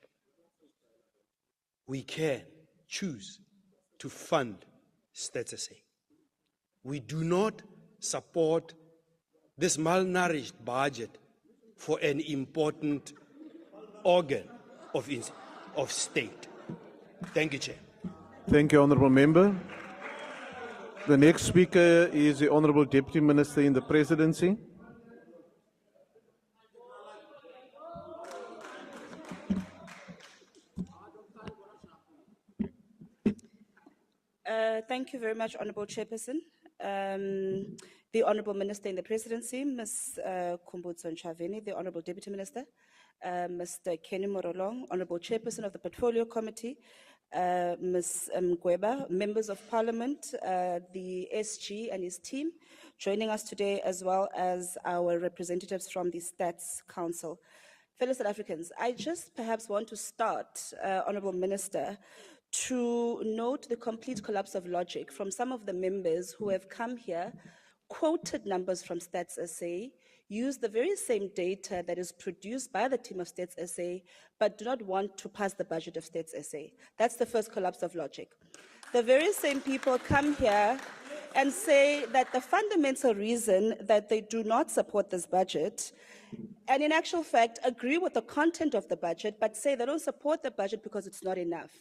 we can choose to fund Stats SA. We do not support this malnourished budget for an important organ of state. Thank you, Chair. Thank you, Honourable Member. The next speaker is the Honourable Deputy Minister in the Presidency. Thank you very much, Honourable Chairperson. The Honourable Minister in the Presidency, Ms. Khumbudzo Ntshavheni, the Honourable Deputy Minister, Mr. Kenny Morolong, Honourable Chairperson of the Portfolio Committee, Ms. Nonceba, members of Parliament, the SG and his team, joining us today, as well as our representatives from the Stats Council. Fellow South Africans, I just perhaps want to start, Honourable Minister, to note the complete collapse of logic from some of the members who have come here, quoted numbers from Stats SA, used the very same data that is produced by the team of Stats SA, but do not want to pass the budget of Stats SA. That's the first collapse of logic. The very same people come here and say that the fundamental reason that they do not support this budget, and in actual fact agree with the content of the budget, but say they don't support the budget because it's not enough.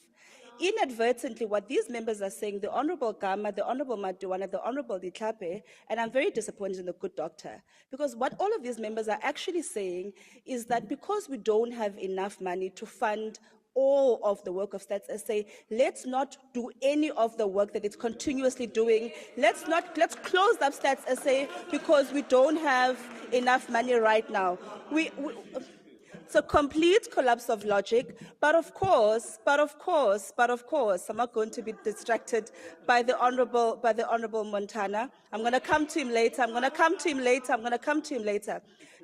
Inadvertently, what these members are saying, the Honourable Gama, the Honourable Maduwana, the Honourable Ditlape, and I'm very disappointed in the good doctor, because what all of these members are actually saying is that because we don't have enough money to fund all of the work of Stats SA, let's not do any of the work that it's continuously doing. Let's close up Stats SA because we don't have enough money right now. It's a complete collapse of logic, but of course, I'm not going to be distracted by the Honourable Montana. I'm going to come to him later.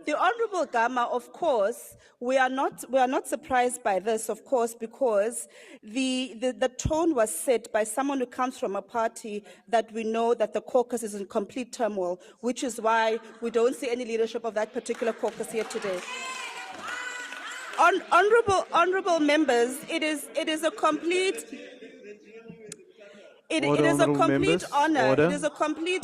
The Honourable Gama, of course, we are not surprised by this, of course, because the tone was set by someone who comes from a party that we know that the caucus is in complete turmoil, which is why we don't see any leadership of that particular caucus here today. Honourable members, it is a complete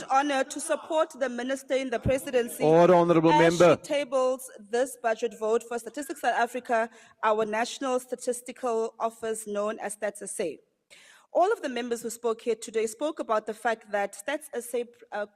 honor to support the Minister in the Presidency as she tables this budget vote for Statistics South Africa, our national statistical office known as Stats SA. All of the members who spoke here today spoke about the fact that Stats SA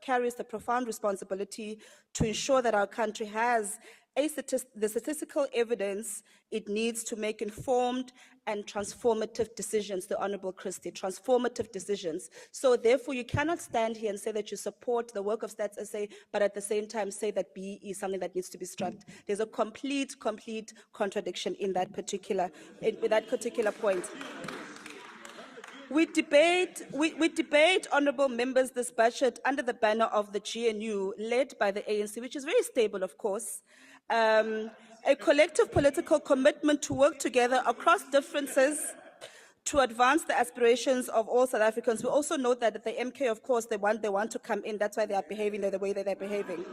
carries the profound responsibility to ensure that our country has the statistical evidence it needs to make informed and transformative decisions, the Honourable Christie, transformative decisions. So therefore, you cannot stand here and say that you support the work of Stats SA, but at the same time say that BE is something that needs to be struck. There's a complete contradiction in that particular point. We debate, honourable members, this budget under the banner of the GNU, led by the ANC, which is very stable, of course. A collective political commitment to work together across differences to advance the aspirations of all South Africans. We also know that the MK, of course, they want to come in. That's why they are behaving the way that they're behaving.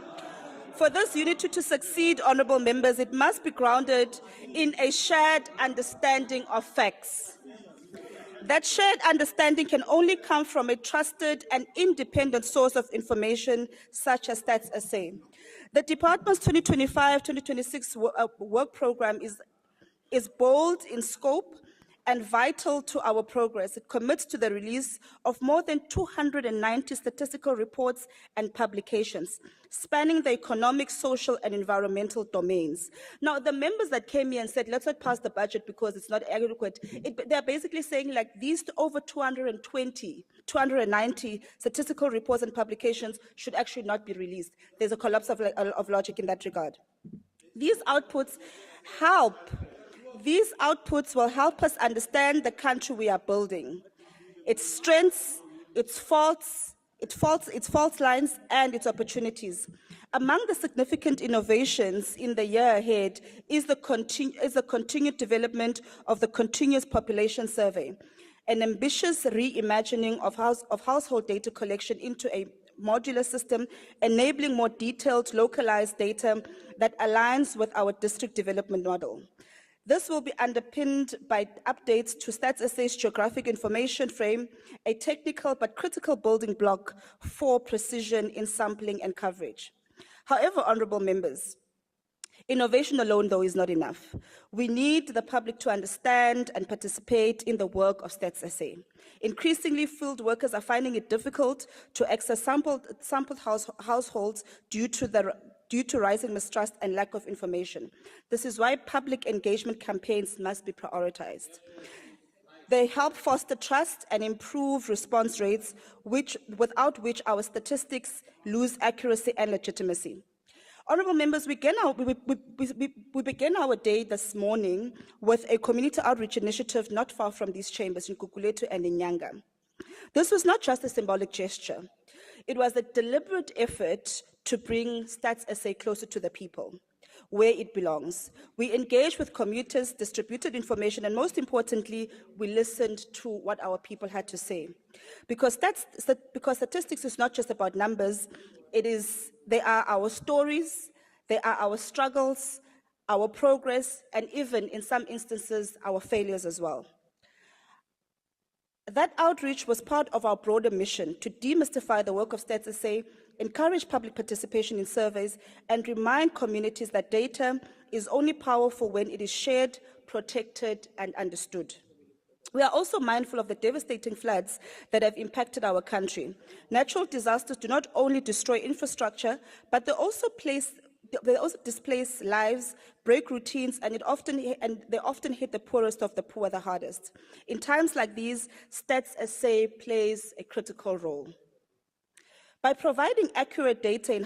For this unity to succeed, honourable members, it must be grounded in a shared understanding of facts. That shared understanding can only come from a trusted and independent source of information, such as Stats SA. The Department's 2025-2026 work program is bold in scope and vital to our progress. It commits to the release of more than 290 statistical reports and publications, spanning the economic, social, and environmental domains. Now, the members that came here and said, let's not pass the budget because it's not adequate, they're basically saying like these over 290 statistical reports and publications should actually not be released. There's a collapse of logic in that regard. These outputs will help us understand the country we are building, its strengths, its faults lines, and its opportunities. Among the significant innovations in the year ahead is the continued development of the Continuous Population Survey, an ambitious reimagining of household data collection into a modular system, enabling more detailed, localized data that aligns with our district development model. This will be underpinned by updates to Stats SA's geographic information frame, a technical but critical building block for precision in sampling and coverage. However, honourable members, innovation alone, though, is not enough. We need the public to understand and participate in the work of Stats SA. Increasingly, field workers are finding it difficult to access sampled households due to rising mistrust and lack of information. This is why public engagement campaigns must be prioritized. They help foster trust and improve response rates, without which our statistics lose accuracy and legitimacy. Honourable members, we began our day this morning with a community outreach initiative not far from these chambers in Gugulethu and in Nyanga. This was not just a symbolic gesture. It was a deliberate effort to bring Stats SA closer to the people, where it belongs. We engaged with commuters, distributed information, and most importantly, we listened to what our people had to say. Because statistics is not just about numbers, they are our stories, they are our struggles, our progress, and even in some instances, our failures as well. That outreach was part of our broader mission to demystify the work of Stats SA, encourage public participation in surveys, and remind communities that data is only powerful when it is shared, protected, and understood. We are also mindful of the devastating floods that have impacted our country. Natural disasters do not only destroy infrastructure, but they also displace lives, break routines, and they often hit the poorest of the poor the hardest. In times like these, Stats SA plays a critical role. By providing accurate data on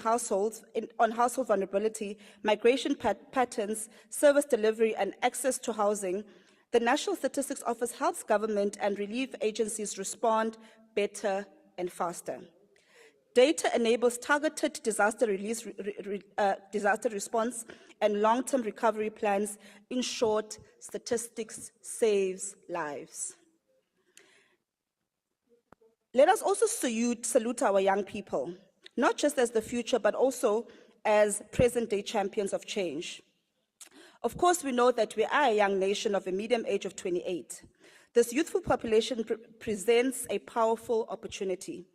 household vulnerability, migration patterns, service delivery, and access to housing, the National Statistics Office helps government and relief agencies respond better and faster. Data enables targeted disaster response and long-term recovery plans. In short, statistics saves lives. Let us also salute our young people, not just as the future, but also as present-day champions of change. Of course, we know that we are a young nation of a median age of 28. This youthful population presents a powerful opportunity,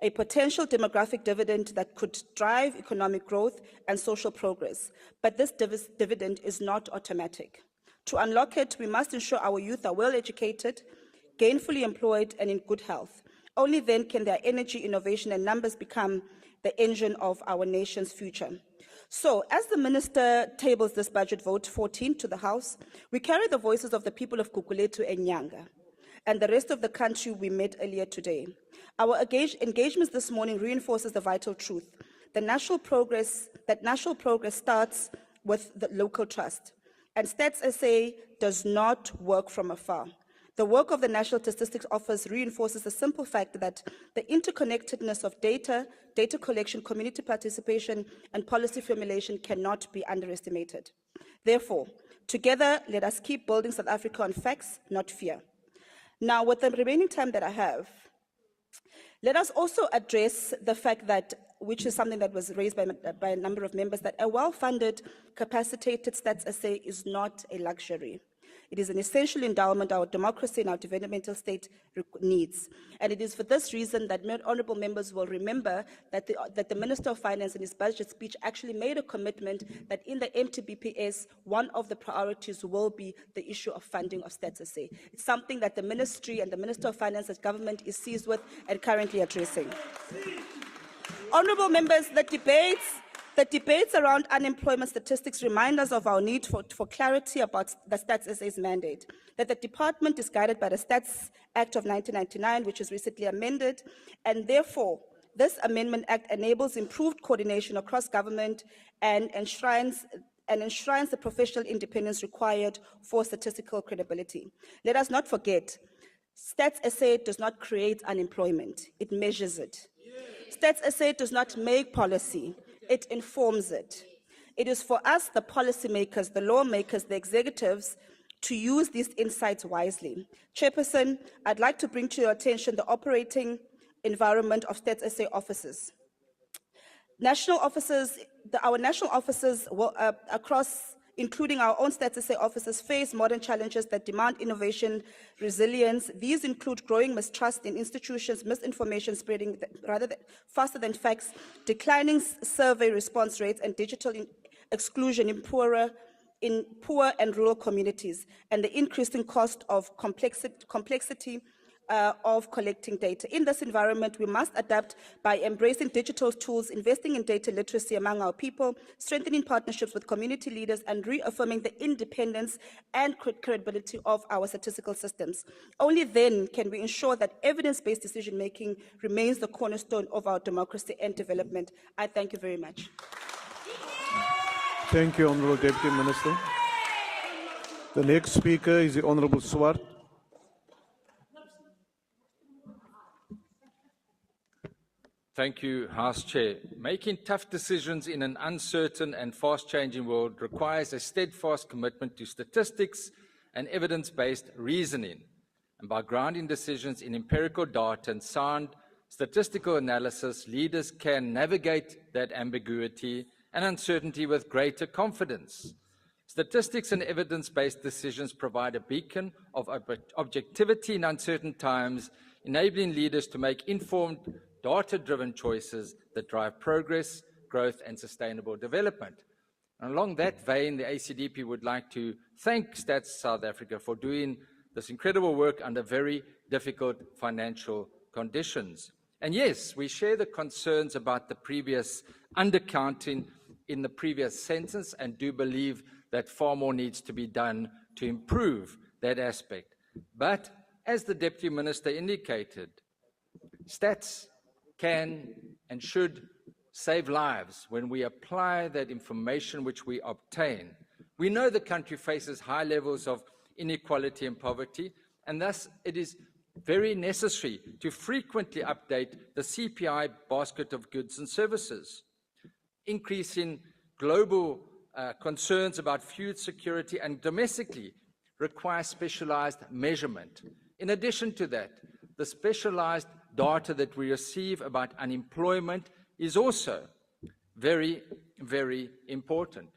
a potential demographic dividend that could drive economic growth and social progress. But this dividend is not automatic. To unlock it, we must ensure our youth are well educated, gainfully employed, and in good health. Only then can their energy, innovation, and numbers become the engine of our nation's future. So, as the Minister tables this budget vote 14 to the House, we carry the voices of the people of Gugulethu and Nyanga, and the rest of the country we met earlier today. Our engagements this morning reinforces the vital truth. National progress starts with the local trust, and Stats SA does not work from afar. The work of the National Statistics Office reinforces the simple fact that the interconnectedness of data collection, community participation, and policy formulation cannot be underestimated. Therefore, together, let us keep building South Africa on facts, not fear. Now, with the remaining time that I have, let us also address the fact that, which is something that was raised by a number of members, that a well-funded, capacitated Stats SA is not a luxury. It is an essential endowment our democracy and our developmental state needs. And it is for this reason that honourable members will remember that the Minister of Finance in his budget speech actually made a commitment that in the MTBPS, one of the priorities will be the issue of funding of Stats SA. It's something that the Ministry and the Minister of Finance as government is seized with and currently addressing. Honourable members, the debates around unemployment statistics remind us of our need for clarity about the Stats SA's mandate, that the department is guided by the Stats Act of 1999, which was recently amended, and therefore, this Amendment Act enables improved coordination across government and enshrines the professional independence required for statistical credibility. Let us not forget, Stats SA does not create unemployment, it measures it. Stats SA does not make policy, it informs it. It is for us, the policymakers, the lawmakers, the executives, to use these insights wisely. Chairperson, I'd like to bring to your attention the operating environment of Stats SA offices. Our national offices across, including our own Stats SA offices, face modern challenges that demand innovation, resilience. These include growing mistrust in institutions, misinformation spreading faster than facts, declining survey response rates, and digital exclusion in poor and rural communities, and the increasing cost of complexity of collecting data. In this environment, we must adapt by embracing digital tools, investing in data literacy among our people, strengthening partnerships with community leaders, and reaffirming the independence and credibility of our statistical systems. Only then can we ensure that evidence-based decision-making remains the cornerstone of our democracy and development. I thank you very much. Thank you, Honourable Deputy Minister. The next speaker is the Honourable Swart. Thank you, House Chair. Making tough decisions in an uncertain and fast-changing world requires a steadfast commitment to statistics and evidence-based reasoning. And by grounding decisions in empirical data and sound statistical analysis, leaders can navigate that ambiguity and uncertainty with greater confidence. Statistics and evidence-based decisions provide a beacon of objectivity in uncertain times, enabling leaders to make informed, data-driven choices that drive progress, growth, and sustainable development. And along that vein, the ACDP would like to thank Stats South Africa for doing this incredible work under very difficult financial conditions. And yes, we share the concerns about the previous undercounting in the previous census and do believe that far more needs to be done to improve that aspect. But as the Deputy Minister indicated, stats can and should save lives when we apply that information which we obtain. We know the country faces high levels of inequality and poverty, and thus it is very necessary to frequently update the CPI basket of goods and services. Increasing global concerns about food security and domestically require specialized measurement. In addition to that, the specialized data that we receive about unemployment is also very, very important.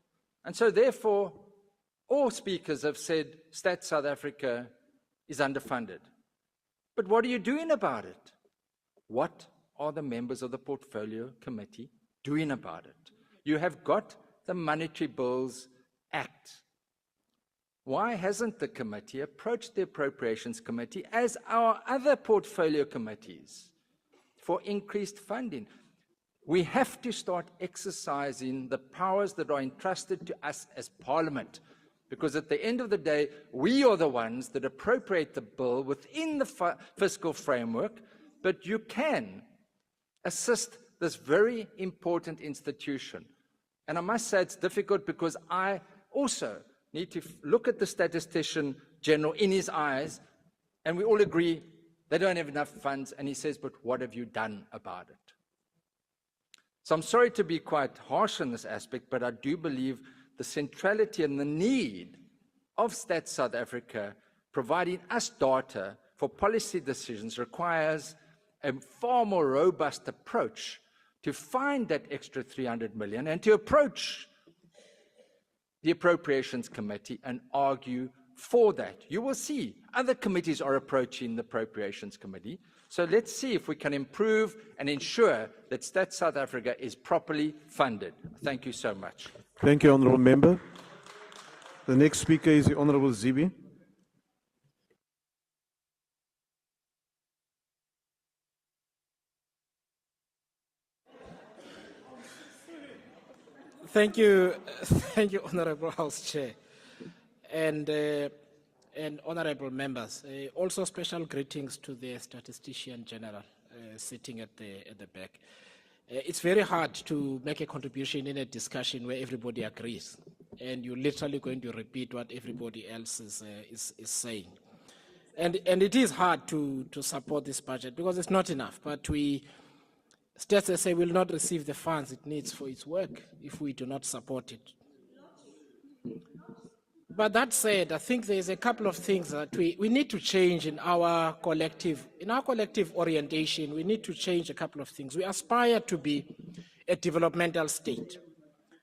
And so therefore, all speakers have said Stats South Africa is underfunded. But what are you doing about it? What are the members of the Portfolio Committee doing about it? You have got the Monetary Bills Act. Why hasn't the committee approached the Appropriations Committee as our other portfolio committees for increased funding? We have to start exercising the powers that are entrusted to us as Parliament, because at the end of the day, we are the ones that appropriate the bill within the fiscal framework, but you can assist this very important institution. And I must say it's difficult because I also need to look at the Statistician General in his eyes, and we all agree they don't have enough funds, and he says, but what have you done about it? So I'm sorry to be quite harsh in this aspect, but I do believe the centrality and the need of Stats South Africa providing us data for policy decisions requires a far more robust approach to find that extra 300 million and to approach the Appropriations Committee and argue for that. You will see other committees are approaching the Appropriations Committee. So let's see if we can improve and ensure that Stats South Africa is properly funded. Thank you so much. Thank you, Honourable Member. The next speaker is the Honourable Zibi. Thank you, Honourable House Chair, and honourable members. Also, special greetings to the Statistician General sitting at the back. It's very hard to make a contribution in a discussion where everybody agrees, and you're literally going to repeat what everybody else is saying. And it is hard to support this budget because it's not enough. But StatSA will not receive the funds it needs for its work if we do not support it. But that said, I think there's a couple of things that we need to change in our collective orientation. We need to change a couple of things. We aspire to be a developmental state.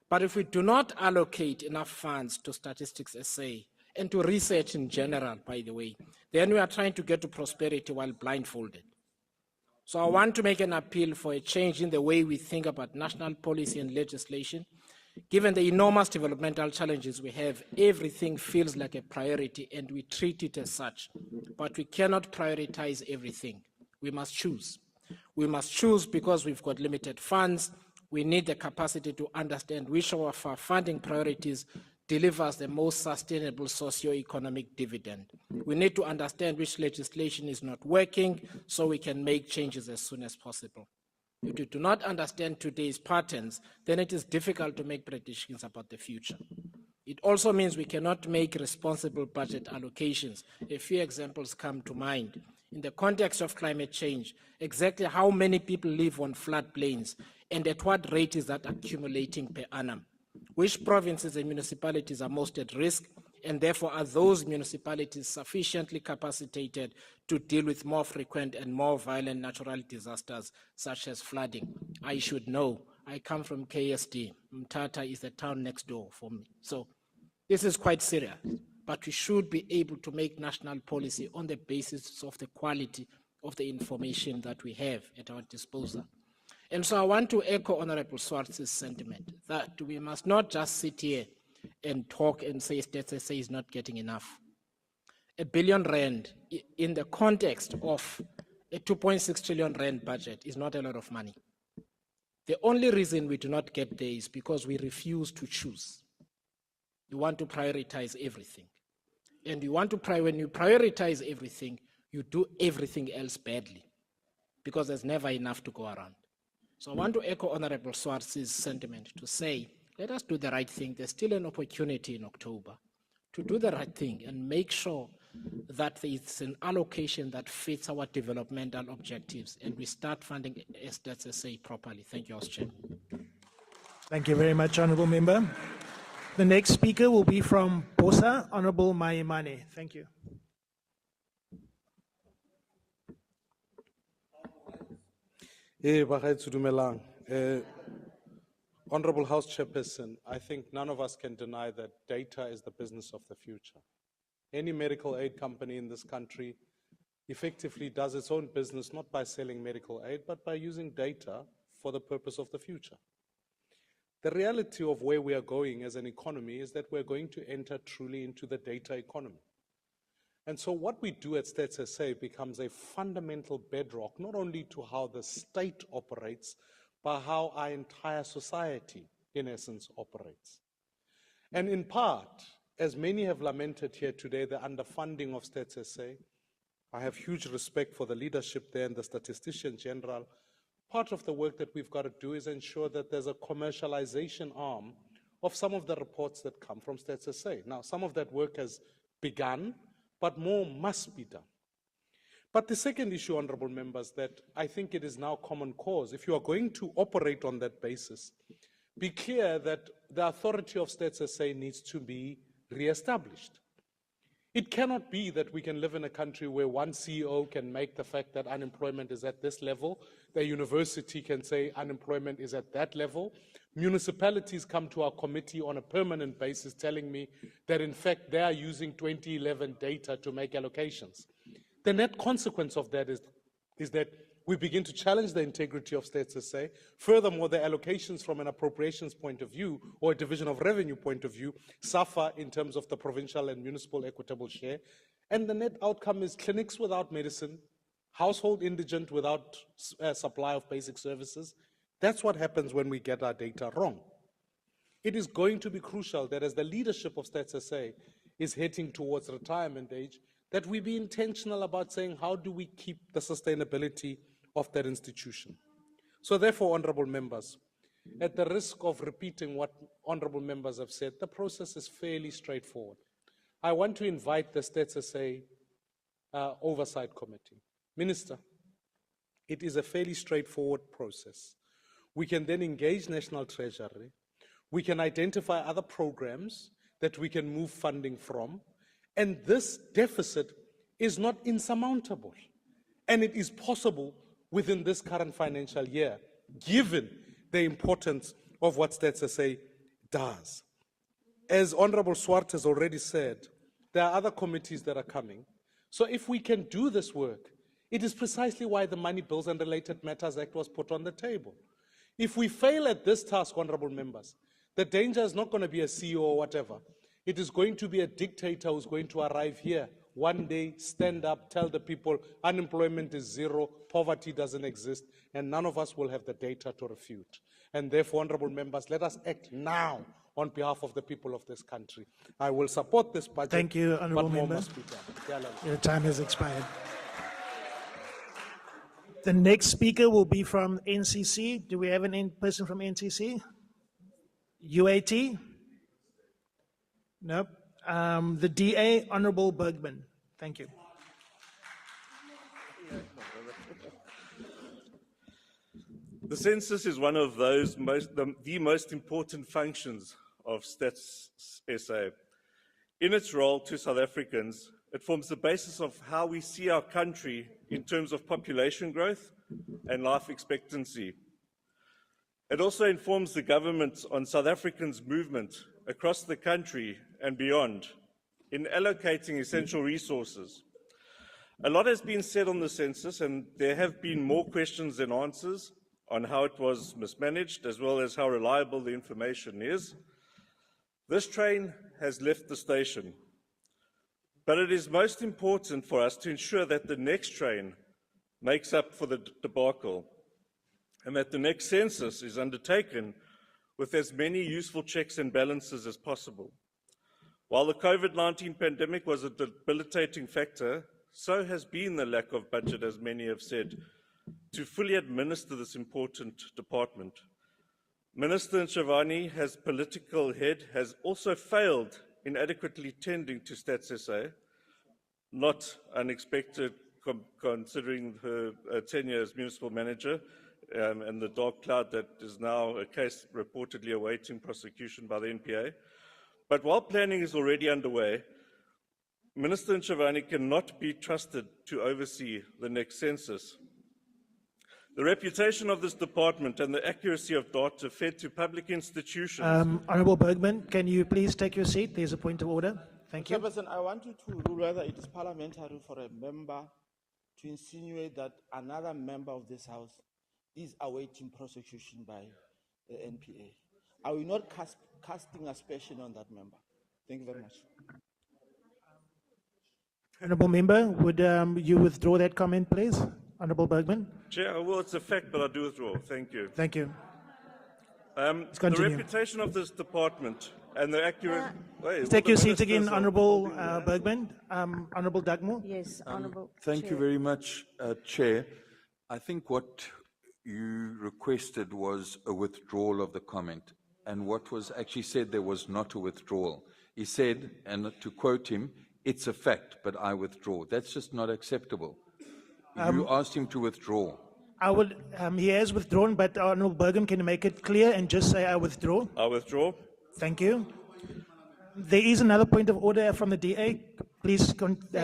But if we do not allocate enough funds to Statistics SA and to research in general, by the way, then we are trying to get to prosperity while blindfolded. So I want to make an appeal for a change in the way we think about national policy and legislation, Given the enormous developmental challenges we have, everything feels like a priority and we treat it as such. But we cannot prioritize everything. We must choose. We must choose because we've got limited funds. We need the capacity to understand which of our funding priorities delivers the most sustainable socio-economic dividend. We need to understand which legislation is not working so we can make changes as soon as possible. If you do not understand today's patterns, then it is difficult to make predictions about the future. It also means we cannot make responsible budget allocations. A few examples come to mind. In the context of climate change, exactly how many people live on floodplains and at what rate is that accumulating per annum? Which provinces and municipalities are most at risk, and therefore are those municipalities sufficiently capacitated to deal with more frequent and more violent natural disasters such as flooding? I should know. I come from KSD. Mthatha is the town next door for me. So this is quite serious, but we should be able to make national policy on the basis of the quality of the information that we have at our disposal. And so I want to echo Honorable Swartz's sentiment that we must not just sit here and talk and say State SA is not getting enough. R1 billion in the context of a 2.6 trillion rand budget is not a lot of money. The only reason we do not get there is because we refuse to choose. You want to prioritize everything. And you want to when you prioritize everything, you do everything else badly because there's never enough to go around. So I want to echo Honorable Swartz's sentiment to say, let us do the right thing. There's still an opportunity in October to do the right thing and make sure that it's an allocation that fits our developmental objectives and we start funding State SA properly. Thank you, House Chair. Thank you very much, Honourable Member. The next speaker will be from BOSA, Honourable Maimane. Thank you. Honourable House Chairperson, I think none of us can deny that data is the business of the future. Any medical aid company in this country effectively does its own business not by selling medical aid, but by using data for the purpose of the future. The reality of where we are going as an economy is that we're going to enter truly into the data economy. And so what we do at State SA becomes a fundamental bedrock, not only to how the state operates, but how our entire society, in essence, operates. And in part, as many have lamented here today, the underfunding of State SA, I have huge respect for the leadership there and the Statistician General. Part of the work that we've got to do is ensure that there's a commercialization arm of some of the reports that come from State SA. Now, some of that work has begun, but more must be done. But the second issue, honourable members, that I think it is now common cause, if you are going to operate on that basis, be clear that the authority of State SA needs to be re-established. It cannot be that we can live in a country where one CEO can make the fact that unemployment is at this level, the university can say unemployment is at that level, municipalities come to our committee on a permanent basis telling me that in fact they are using 2011 data to make allocations. The net consequence of that is that we begin to challenge the integrity of State SA. Furthermore, the allocations from an appropriations point of view or a division of revenue point of view suffer in terms of the provincial and municipal equitable share. And the net outcome is clinics without medicine, household indigent without supply of basic services. That's what happens when we get our data wrong. It is going to be crucial that as the leadership of State SA is heading towards retirement age, that we be intentional about saying how do we keep the sustainability of that institution. So therefore, honourable members, at the risk of repeating what honourable members have said, the process is fairly straightforward. I want to invite the State SA Oversight Committee. Minister, it is a fairly straightforward process. We can then engage National Treasury. We can identify other programs that we can move funding from. And this deficit is not insurmountable. And it is possible within this current financial year, given the importance of what State SA does. As Honourable Swart has already said, there are other committees that are coming. So if we can do this work, it is precisely why the Money Bills and Related Matters Act was put on the table. If we fail at this task, honourable members, The danger is not going to be a CEO or whatever. It is going to be a dictator who's going to arrive here one day, stand up, tell the people unemployment is zero, poverty doesn't exist, and none of us will have the data to refute. And therefore, honorable members, let us act now on behalf of the people of this country. I will support this budget. Thank you, honorable but more member. must be done. Yeah, Your time has expired. The next speaker will be from NCC. Do we have an person from NCC? UAT? Nope. The DA, Honorable Bergman. Thank you. The census is one of those the most important functions of Stats SA. In its role to South Africans, it forms the basis of how we see our country in terms of population growth and life expectancy. It also informs the government on South Africans' movement across the country and beyond in allocating essential resources. A lot has been said on the census, and there have been more questions than answers on how it was mismanaged, as well as how reliable the information is. This train has left the station, but it is most important for us to ensure that the next train makes up for the debacle, and that the next census is undertaken with as many useful checks and balances as possible. While the COVID-19 pandemic was a debilitating factor, so has been the lack of budget, as many have said, to fully administer this important department. Minister Ntshavheni, as political head, has also failed in adequately tending to Stats SA, not unexpected considering her tenure as municipal manager, and the dark cloud that is now a case reportedly awaiting prosecution by the NPA. But while planning is already underway, Minister Ntshavheni cannot be trusted to oversee the next census. The reputation of this department and the accuracy of data fed to public institutions... Honourable Bergman, can you please take your seat? There's a point of order. Thank you. Chairperson, I want you to rule whether it is parliamentary for a member to insinuate that another member of this House is awaiting prosecution by the NPA. Are we not casting aspersion on that member? Thank you very much. Honourable member, would you withdraw that comment, please? Honourable Bergman. Chair, well, it's a fact, but I do withdraw. Thank you. Thank you. The reputation of this department and the accurate... Take your seat again, Honourable Bergman. Honourable Dugmore. Yes, Honourable Thank you very much, Chair. I think what you requested was a withdrawal of the comment, and what was actually said there was not a withdrawal. He said, and to quote him, "It's a fact, but I withdraw." That's just not acceptable. You asked him to withdraw. I would. He has withdrawn, but Honourable Bergman, can you make it clear and just say I withdraw? I withdraw. Thank you. There is another point of order from the DA. Please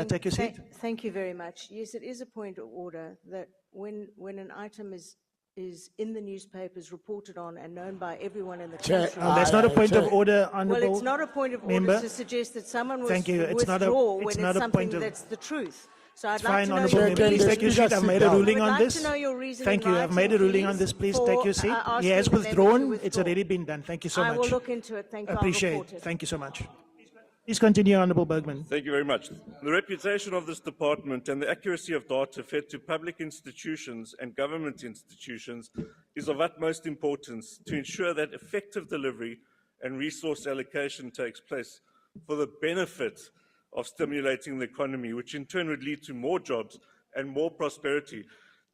take your seat. Thank you very much. Yes, it is a point of order that when an item is in the newspapers, reported on and known by everyone in the country. That's not a point of order, Honourable Well, it's not a point of member. order to suggest that someone will Thank you. It's withdraw not a, when it's it's not a something point of... that's the truth. So I'd It's like fine, to know Honourable your member. Please take your seat. I've made a ruling on this. To know your reason Thank you. I've made a ruling on this. Please take your seat. He has withdrawn. It's already been done. Thank you so much. I will look into it. Thank you. Appreciate I'll report it. Thank you so much. Please continue, Honourable Bergman. Thank you very much. The reputation of this department and the accuracy of data fed to public institutions and government institutions is of utmost importance to ensure that effective delivery and resource allocation takes place for the benefit of stimulating the economy, which in turn would lead to more jobs and more prosperity.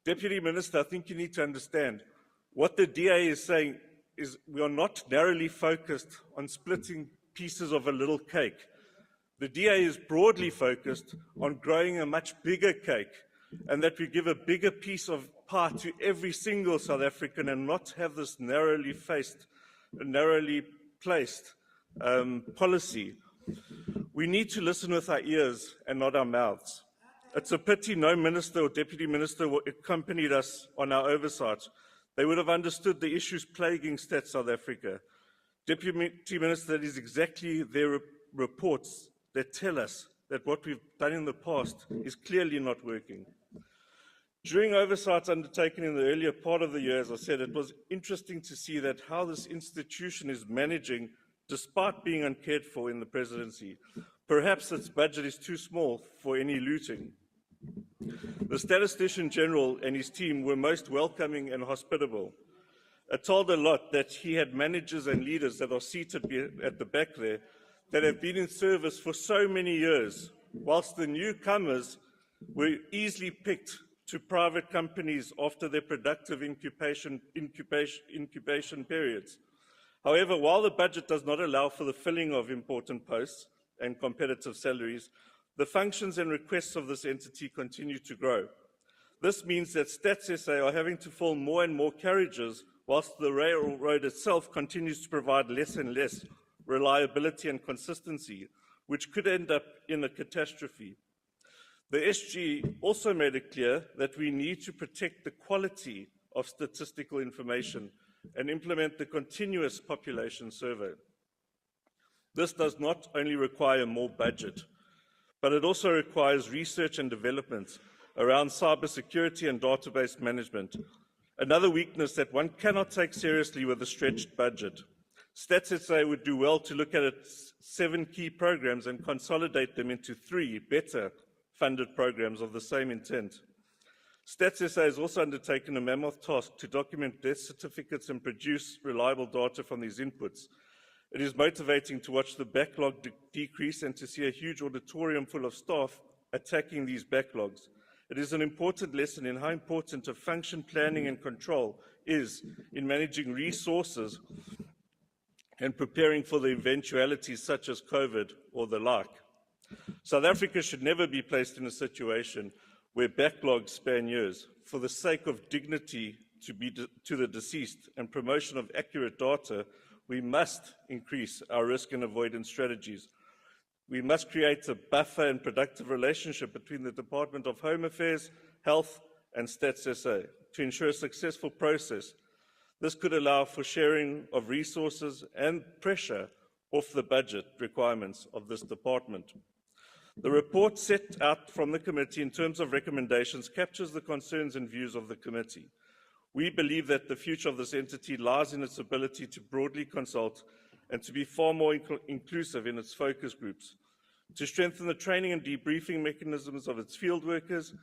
Deputy Minister, I think you need to understand what the DA is saying is we are not narrowly focused on splitting pieces of a little cake. The DA is broadly focused on growing a much bigger cake, and that we give a bigger piece of pie to every single South African and not have this narrowly placed policy. We need to listen with our ears and not our mouths. It's a pity no minister or deputy minister accompanied us on our oversight. They would have understood the issues plaguing Stats South Africa. Deputy Minister, that is exactly their reports that tell us that what we've done in the past is clearly not working. During oversights undertaken in the earlier part of the year, as I said, it was interesting to see that how this institution is managing despite being uncared for in the presidency. Perhaps its budget is too small for any looting. The Statistician General and his team were most welcoming and hospitable. It told a lot that he had managers and leaders that are seated at the back there that have been in service for so many years, whilst the newcomers were easily picked to private companies after their productive incubation periods. However, while the budget does not allow for the filling of important posts and competitive salaries, the functions and requests of this entity continue to grow. This means that StatsSA are having to fill more and more carriages, whilst the railroad itself continues to provide less and less reliability and consistency, which could end up in a catastrophe. The SG also made it clear that we need to protect the quality of statistical information and implement the continuous population survey. This does not only require more budget, but it also requires research and development around cybersecurity and database management, another weakness that one cannot take seriously with a stretched budget. StatsSA would do well to look at its 7 key programs and consolidate them into 3 better funded programs of the same intent. StatsSA has also undertaken a mammoth task to document death certificates and produce reliable data from these inputs. It is motivating to watch the backlog decrease and to see a huge auditorium full of staff attacking these backlogs. It is an important lesson in how important a function planning and control is in managing resources and preparing for the eventualities such as COVID or the like. South Africa should never be placed in a situation where backlogs span years. For the sake of dignity to the deceased and promotion of accurate data, we must increase our risk and avoidance strategies. We must create a buffer and productive relationship between the Department of Home Affairs, Health and StatsSA to ensure a successful process. This could allow for sharing of resources and pressure off the budget requirements of this department. The report set out from the committee in terms of recommendations captures the concerns and views of the committee. We believe that the future of this entity lies in its ability to broadly consult and to be far more inclusive in its focus groups, to strengthen the training and debriefing mechanisms of its field workers,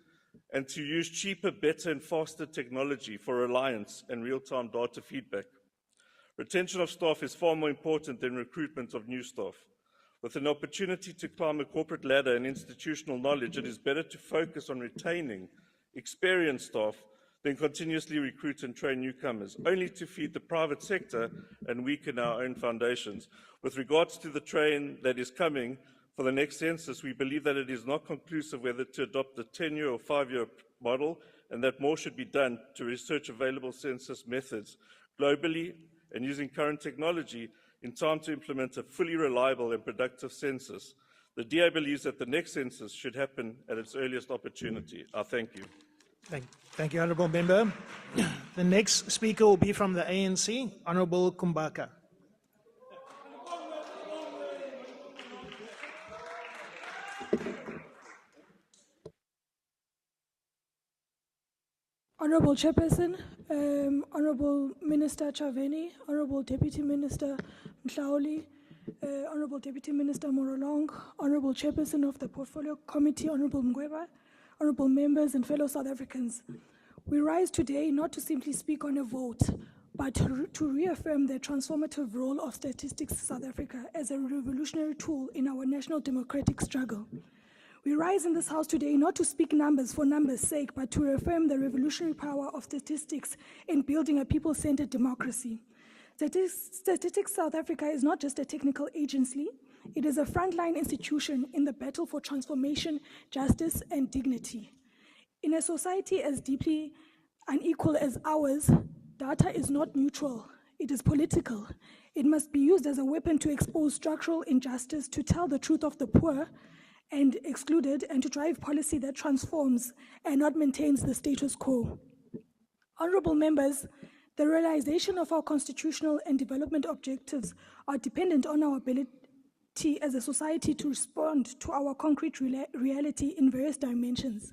and to use cheaper, better and faster technology for reliance and real-time data feedback. Retention of staff is far more important than recruitment of new staff. With an opportunity to climb a corporate ladder and institutional knowledge, it is better to focus on retaining experienced staff than continuously recruit and train newcomers, only to feed the private sector and weaken our own foundations. With regards to the train that is coming for the next census, we believe that it is not conclusive whether to adopt a 10-year or 5-year model, and that more should be done to research available census methods globally and using current technology in time to implement a fully reliable and productive census. The DA believes that the next census should happen at its earliest opportunity. I thank you. Thank you, Honourable Member. The next speaker will be from the ANC, Honourable Kumbaka. Honourable Chairperson, Honourable Minister Ntshavheni, Honourable Deputy Minister Mhlauli, Honourable Deputy Minister Morolong, Honourable Chairperson of the Portfolio Committee, Honourable Nonceba, Honourable members and fellow South Africans. We rise today not to simply speak on a vote, but to reaffirm the transformative role of Statistics South Africa as a revolutionary tool in our national democratic struggle. We rise in this House today not to speak numbers for numbers' sake, but to reaffirm the revolutionary power of statistics in building a people-centered democracy. Statistics South Africa is not just a technical agency, it is a frontline institution in the battle for transformation, justice, and dignity. In a society as deeply unequal as ours, data is not neutral, it is political. It must be used as a weapon to expose structural injustice, to tell the truth of the poor and excluded, and to drive policy that transforms and not maintains the status quo. Honourable members, the realization of our constitutional and development objectives are dependent on our ability as a society to respond to our concrete reality in various dimensions.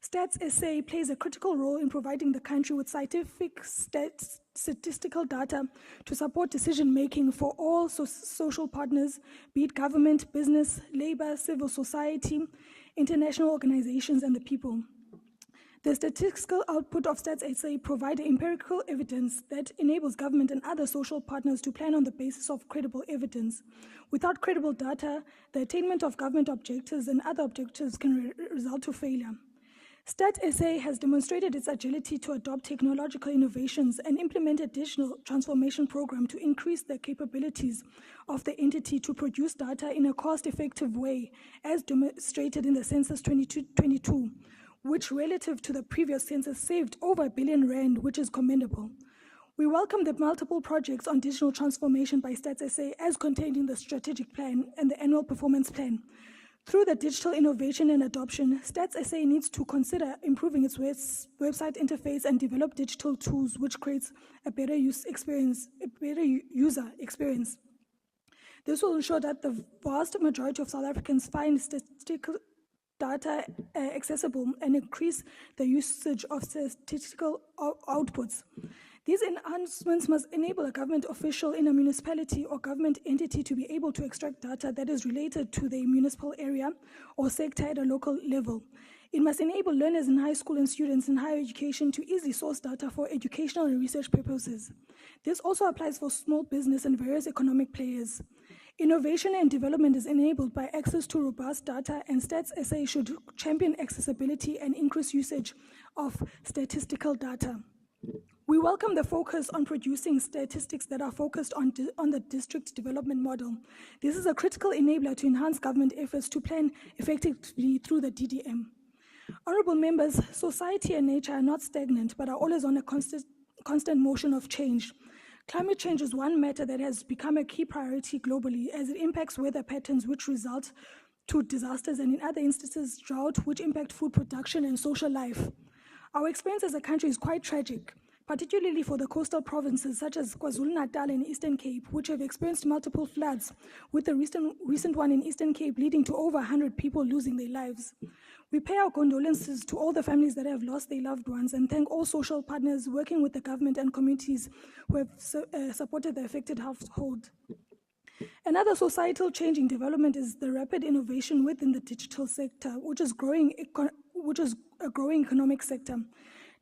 Stats SA plays a critical role in providing the country with scientific statistical data to support decision-making for all social partners, be it government, business, labor, civil society, international organizations, and the people. The statistical output of Stats SA provide empirical evidence that enables government and other social partners to plan on the basis of credible evidence. Without credible data, the attainment of government objectives and other objectives can result to failure. Stats SA has demonstrated its agility to adopt technological innovations and implement a digital transformation program to increase the capabilities of the entity to produce data in a cost-effective way, as demonstrated in the Census 2022, which relative to the previous census saved over R1 billion, which is commendable. We welcome the multiple projects on digital transformation by Stats SA as contained in the strategic plan and the annual performance plan. Through the digital innovation and adoption, Stats SA needs to consider improving its website interface and develop digital tools which creates a better user experience. This will ensure that the vast majority of South Africans find statistical data accessible and increase the usage of statistical outputs. These enhancements must enable a government official in a municipality or government entity to be able to extract data that is related to the municipal area or sector at a local level. It must enable learners in high school and students in higher education to easily source data for educational and research purposes. This also applies for small business and various economic players. Innovation and development is enabled by access to robust data, and Stats SA should champion accessibility and increase usage of statistical data. We welcome the focus on producing statistics that are focused on the district development model. This is a critical enabler to enhance government efforts to plan effectively through the DDM. Honorable members, society and nature are not stagnant, but are always on a constant motion of change. Climate change is one matter that has become a key priority globally as it impacts weather patterns which result to disasters and in other instances drought which impact food production and social life. Our experience as a country is quite tragic, particularly for the coastal provinces such as KwaZulu-Natal and Eastern Cape, which have experienced multiple floods, with the recent one in Eastern Cape leading to over 100 people losing their lives. We pay our condolences to all the families that have lost their loved ones and thank all social partners working with the government and communities who have supported the affected household. Another societal changing development is the rapid innovation within the digital sector, which is a growing economic sector.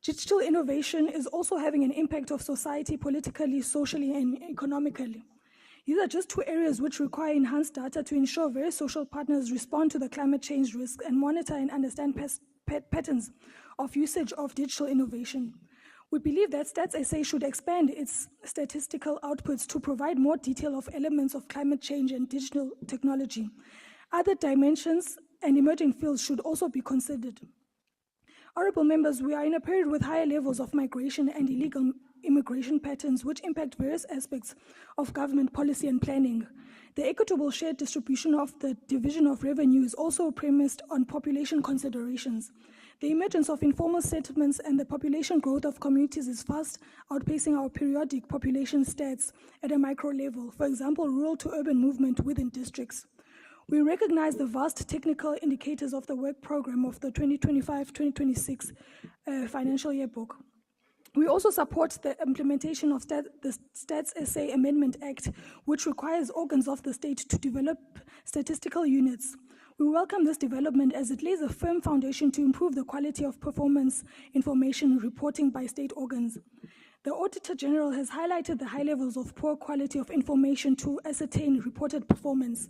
Digital innovation is also having an impact of society politically, socially, and economically. These are just two areas which require enhanced data to ensure various social partners respond to the climate change risk and monitor and understand patterns of usage of digital innovation. We believe that Stats SA should expand its statistical outputs to provide more detail of elements of climate change and digital technology. Other dimensions and emerging fields should also be considered. Honorable members, we are in a period with higher levels of migration and illegal immigration patterns which impact various aspects of government policy and planning. The equitable shared distribution of the division of revenue is also premised on population considerations. The emergence of informal settlements and the population growth of communities is fast outpacing our periodic population stats at a micro level, for example, rural to urban movement within districts. We recognize the vast technical indicators of the work program of the 2025-2026 financial year book. We also support the implementation of the Stats SA Amendment Act, which requires organs of the state to develop statistical units. We welcome this development as it lays a firm foundation to improve the quality of performance information reporting by state organs. The Auditor General has highlighted the high levels of poor quality of information to ascertain reported performance.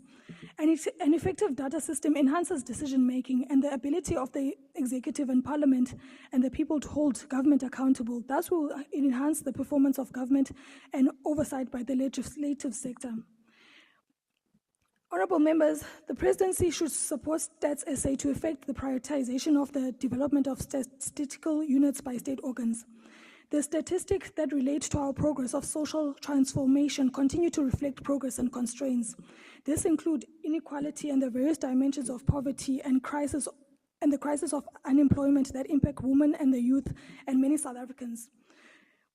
An effective data system enhances decision-making and the ability of the executive and parliament and the people to hold government accountable. Thus will enhance the performance of government and oversight by the legislative sector. Honorable members, the Presidency should support Stats SA to effect the prioritization of the development of statistical units by state organs. The statistics that relate to our progress of social transformation continue to reflect progress and constraints. This include inequality and the various dimensions of poverty and the crisis of unemployment that impact women and the youth and many South Africans.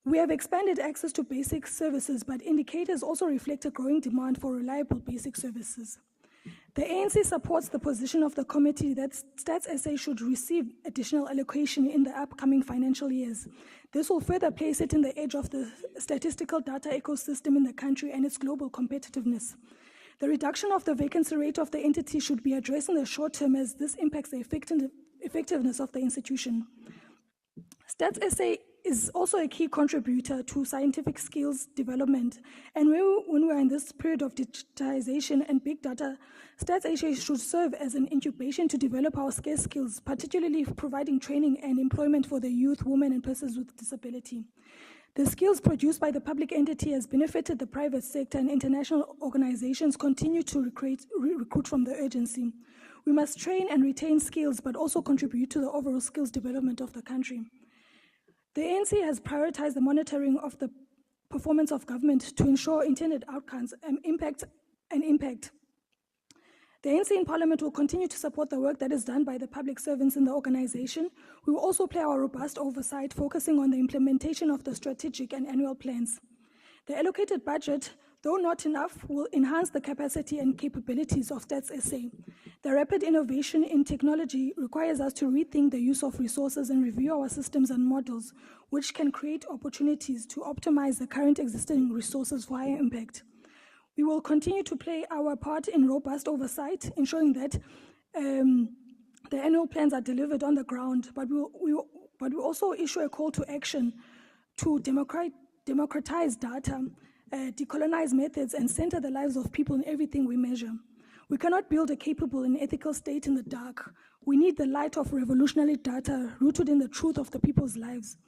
We have expanded access to basic services, but indicators also reflect a growing demand for reliable basic services. The ANC supports the position of the committee that Stats SA should receive additional allocation in the upcoming financial years. This will further place it in the edge of the statistical data ecosystem in the country and its global competitiveness. The reduction of the vacancy rate of the entity should be addressed in the short term, as this impacts the effectiveness of the institution. Stats SA is also a key contributor to scientific skills development. And when we are in this period of digitization and big data, Stats SA should serve as an incubation to develop our scarce skills, particularly providing training and employment for the youth, women, and persons with disability. The skills produced by the public entity has benefited the private sector, and international organizations continue to recruit from the urgency. We must train and retain skills, but also contribute to the overall skills development of the country. The ANC has prioritized the monitoring of the performance of government to ensure intended outcomes and impact. The ANC in Parliament will continue to support the work that is done by the public servants in the organization. We will also play our robust oversight, focusing on the implementation of the strategic and annual plans. The allocated budget, though not enough, will enhance the capacity and capabilities of Stats SA. The rapid innovation in technology requires us to rethink the use of resources and review our systems and models, which can create opportunities to optimize the current existing resources for higher impact. We will continue to play our part in robust oversight, ensuring that the annual plans are delivered on the ground, but we also issue a call to action to democratize data, decolonize methods, and center the lives of people in everything we measure. We cannot build a capable and ethical state in the dark. We need the light of revolutionary data rooted in the truth of the people's lives.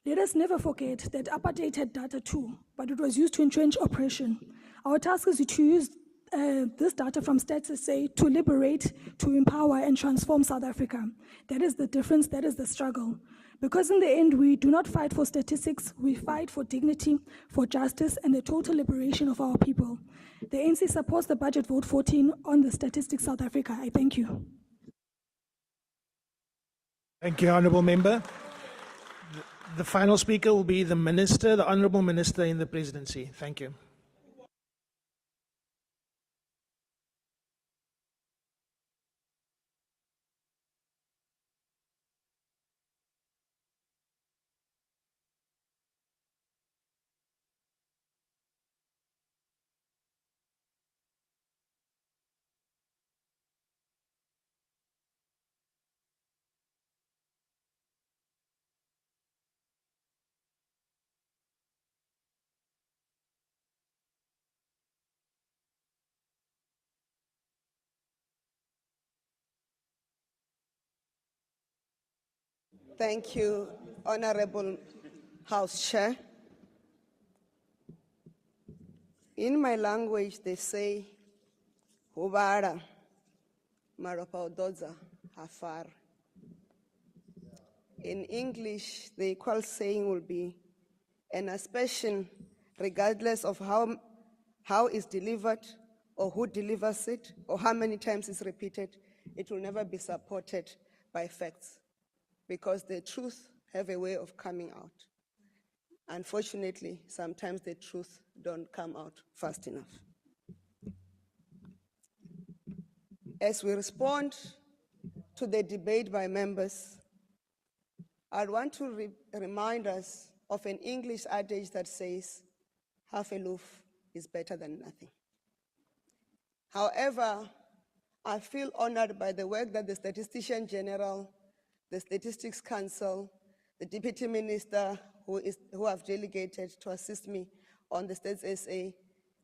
Let us never forget that apartheid had data too, but it was used to entrench oppression. Our task is to use this data from Stats SA to liberate, to empower, and transform South Africa. That is the difference, that is the struggle. Because in the end, we do not fight for statistics, we fight for dignity, for justice, and the total liberation of our people. The ANC supports the budget vote 14 on the Statistics South Africa. I thank you. Thank you, Honourable Member. The final speaker will be the Minister, the Honourable Minister in the Presidency. Thank you. Thank you, Honorable House Chair. In my language, they say, Hubara, Marapaudoza, Hafar. In English, the equal saying will be, an aspersion, regardless of how it's delivered, or who delivers it, or how many times it's repeated, it will never be supported by facts, because the truth have a way of coming out. Unfortunately, sometimes the truth don't come out fast enough. As we respond to the debate by members, I want to remind us of an English adage that says, half a loaf is better than nothing. However, I feel honored by the work that the Statistician General, the Statistics Council, the Deputy Minister who have delegated to assist me on the Stats SA,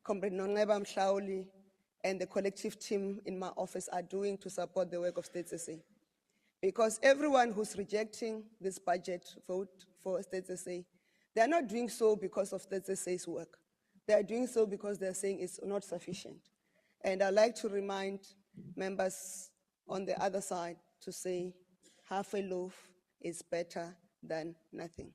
Comrade Nonceba, Mhlauli, and the collective team in my office are doing to support the work of Stats SA. Because everyone who's rejecting this budget vote for Stats SA, they are not doing so because of Stats SA's work. They are doing so because they're saying it's not sufficient. And I'd like to remind members on the other side to say, half a loaf is better than nothing.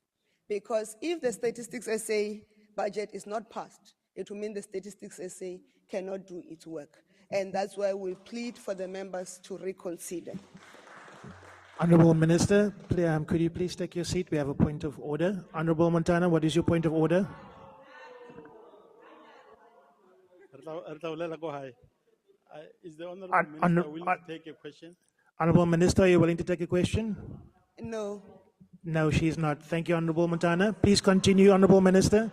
Because if the Statistics SA budget is not passed, it will mean the Statistics SA cannot do its work. And that's why we plead for the members to reconsider. Honourable Minister, could you please take your seat? We have a point of order. Honourable Montana, what is your point of order? Is the Honourable Minister willing to take a question? Honourable Minister, are you willing to take a question? No. No, she's not. Thank you, Honourable Montana. Please continue, Honourable Minister.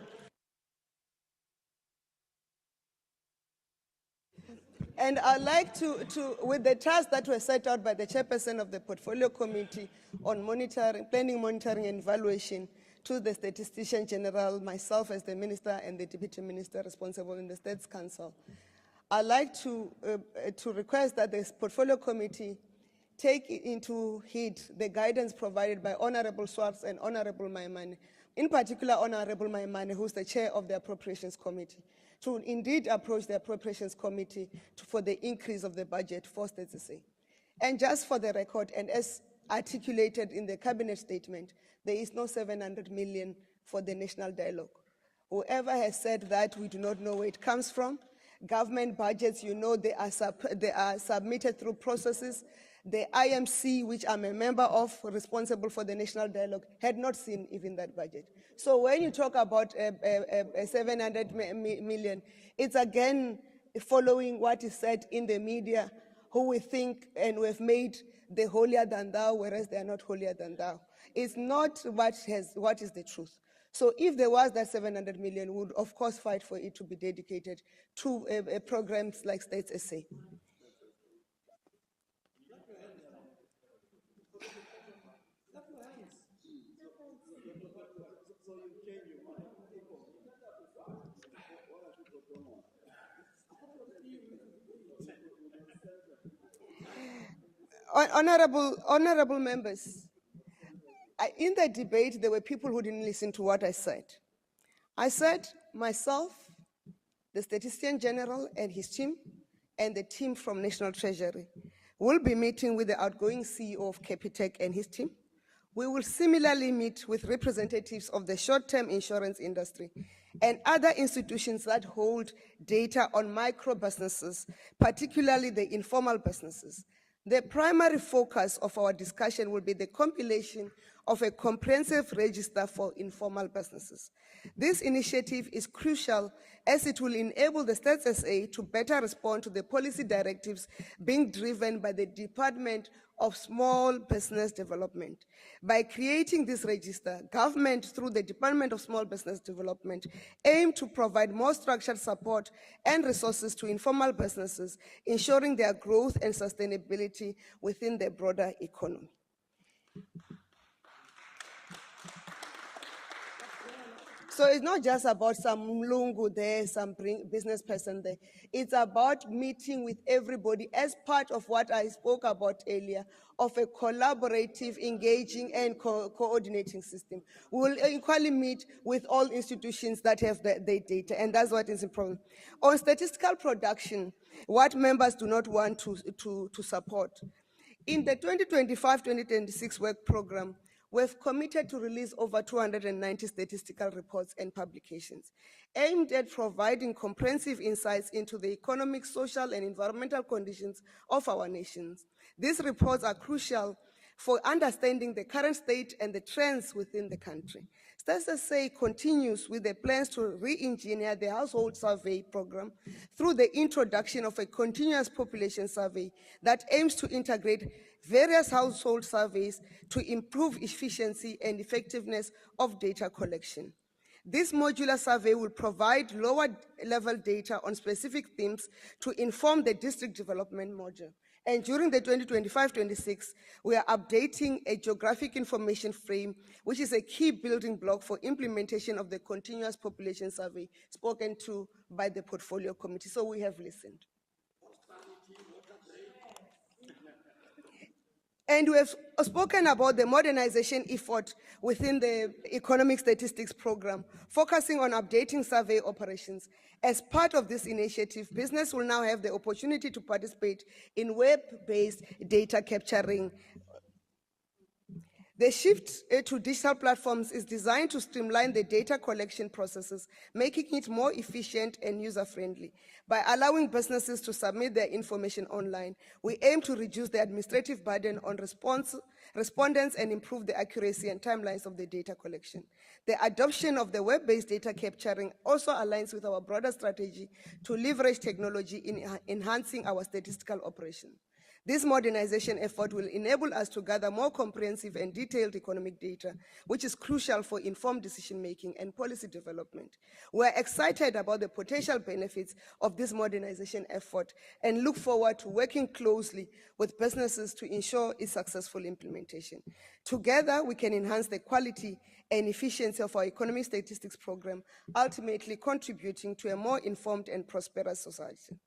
And I'd like to, with the tasks that were set out by the chairperson of the Portfolio Committee on monitoring, planning, monitoring, and evaluation, to the Statistician General, myself as the Minister and the Deputy Minister responsible in the States Council, I'd like to request that the Portfolio Committee take into heed the guidance provided by Honorable Swartz and Honorable Maimane, in particular Honorable Maimane, who's the chair of the Appropriations Committee, to indeed approach the Appropriations Committee for the increase of the budget for States SA. And just for the record, and as articulated in the cabinet statement, there is no 700 million for the national dialogue. Whoever has said that, we do not know where it comes from. Government budgets, you know, they are submitted through processes. The IMC, which I'm a member of, responsible for the national dialogue, had not seen even that budget. So when you talk about 700 million, it's again following what is said in the media, who we think and we've made the holier than thou, whereas they are not holier than thou. It's not what is the truth. So if there was that 700 million, we would of course fight for it to be dedicated to programs like States SA. Honorable members, in the debate, there were people who didn't listen to what I said. I said myself, the Statistician General and his team, and the team from National Treasury will be meeting with the outgoing CEO of Capitec and his team. We will similarly meet with representatives of the short-term insurance industry and other institutions that hold data on micro businesses, particularly the informal businesses. The primary focus of our discussion will be the compilation of a comprehensive register for informal businesses. This initiative is crucial as it will enable the States SA to better respond to the policy directives being driven by the Department of Small Business Development. By creating this register, government, through the Department of Small Business Development, aim to provide more structured support and resources to informal businesses, ensuring their growth and sustainability within the broader economy. So it's not just about some mlungu there, some business person there. It's about meeting with everybody as part of what I spoke about earlier, of a collaborative, engaging, and coordinating system. We'll equally meet with all institutions that have the data, and that's what is important. On statistical production, what members do not want to support. In the 2025-2026 work program, we've committed to release over 290 statistical reports and publications aimed at providing comprehensive insights into the economic, social, and environmental conditions of our nations. These reports are crucial for understanding the current state and the trends within the country. States SA continues with the plans to re-engineer the household survey program through the introduction of a continuous population survey that aims to integrate various household surveys to improve efficiency and effectiveness of data collection. This modular survey will provide lower-level data on specific themes to inform the district development module. And during the 2025-26, we are updating a geographic information frame, which is a key building block for implementation of the continuous population survey spoken to by the Portfolio Committee. So we have listened. And we have spoken about the modernization effort within the Economic Statistics Program, focusing on updating survey operations. As part of this initiative, business will now have the opportunity to participate in web-based data capturing. The shift to digital platforms is designed to streamline the data collection processes, making it more efficient and user-friendly. By allowing businesses to submit their information online, we aim to reduce the administrative burden on respondents and improve the accuracy and timelines of the data collection. The adoption of the web-based data capturing also aligns with our broader strategy to leverage technology in enhancing our statistical operation. This modernization effort will enable us to gather more comprehensive and detailed economic data, which is crucial for informed decision-making and policy development. We're excited about the potential benefits of this modernization effort and look forward to working closely with businesses to ensure its successful implementation. Together, we can enhance the quality and efficiency of our economic statistics program, ultimately contributing to a more informed and prosperous society.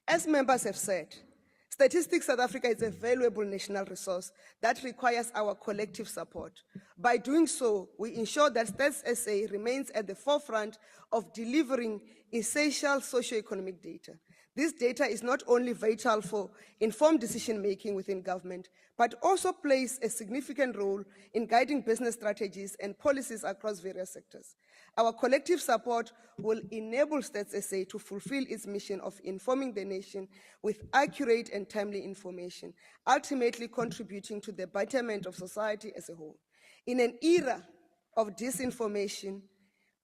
As members have said, Statistics South Africa is a valuable national resource that requires our collective support. By doing so, we ensure that Stats SA remains at the forefront of delivering essential socio-economic data. This data is not only vital for informed decision-making within government, but also plays a significant role in guiding business strategies and policies across various sectors. Our collective support will enable Stats SA to fulfill its mission of informing the nation with accurate and timely information, ultimately contributing to the betterment of society as a whole. In an era of disinformation,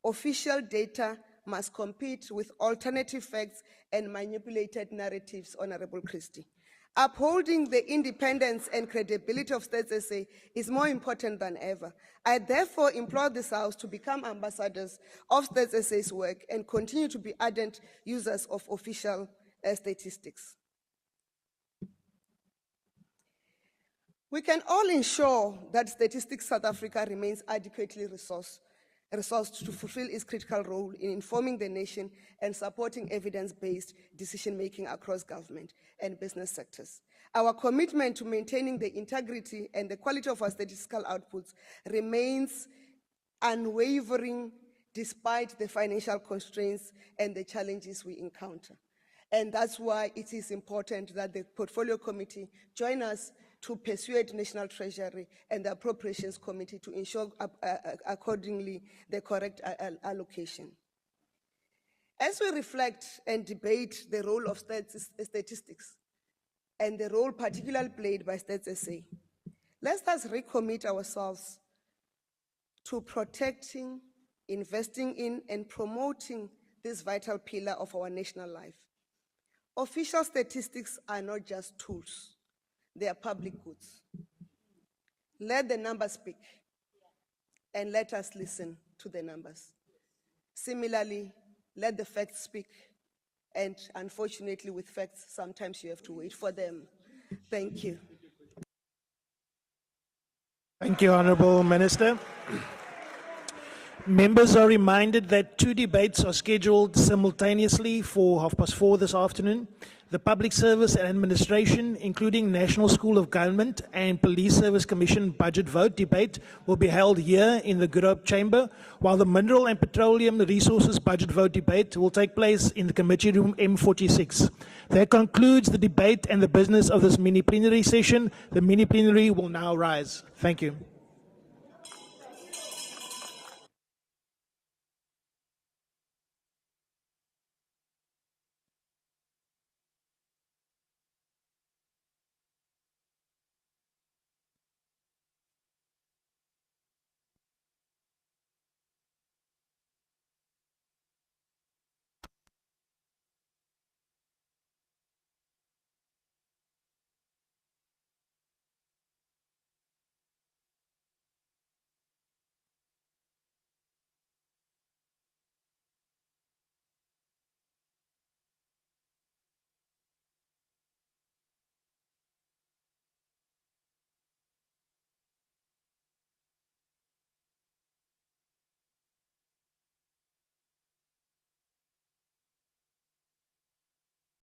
official data must compete with alternative facts and manipulated narratives, Honorable Christie. Upholding the independence and credibility of Stats SA is more important than ever. I therefore implore this House to become ambassadors of Stats SA's work and continue to be ardent users of official statistics. We can all ensure that Statistics South Africa remains adequately resourced to fulfill its critical role in informing the nation and supporting evidence-based decision-making across government and business sectors. Our commitment to maintaining the integrity and the quality of our statistical outputs remains unwavering despite the financial constraints and the challenges we encounter. And that's why it is important that the Portfolio Committee join us to persuade National Treasury and the Appropriations Committee to ensure accordingly the correct allocation. As we reflect and debate the role of statistics and the role particularly played by Stats SA, let us recommit ourselves to protecting, investing in, and promoting this vital pillar of our national life. Official statistics are not just tools. They are public goods. Let the numbers speak, and let us listen to the numbers. Similarly, let the facts speak, and unfortunately with facts, sometimes you have to wait for them. Thank you. Thank you, Honourable Minister. Members are reminded that 2 debates are scheduled simultaneously for 4:30 this afternoon. The Public Service and Administration, including National School of Government and Police Service Commission budget vote debate, will be held here in the Group Chamber, while the Mineral and Petroleum Resources budget vote debate will take place in the Committee Room M46. That concludes the debate and the business of this mini plenary session. The mini plenary will now rise. Thank you.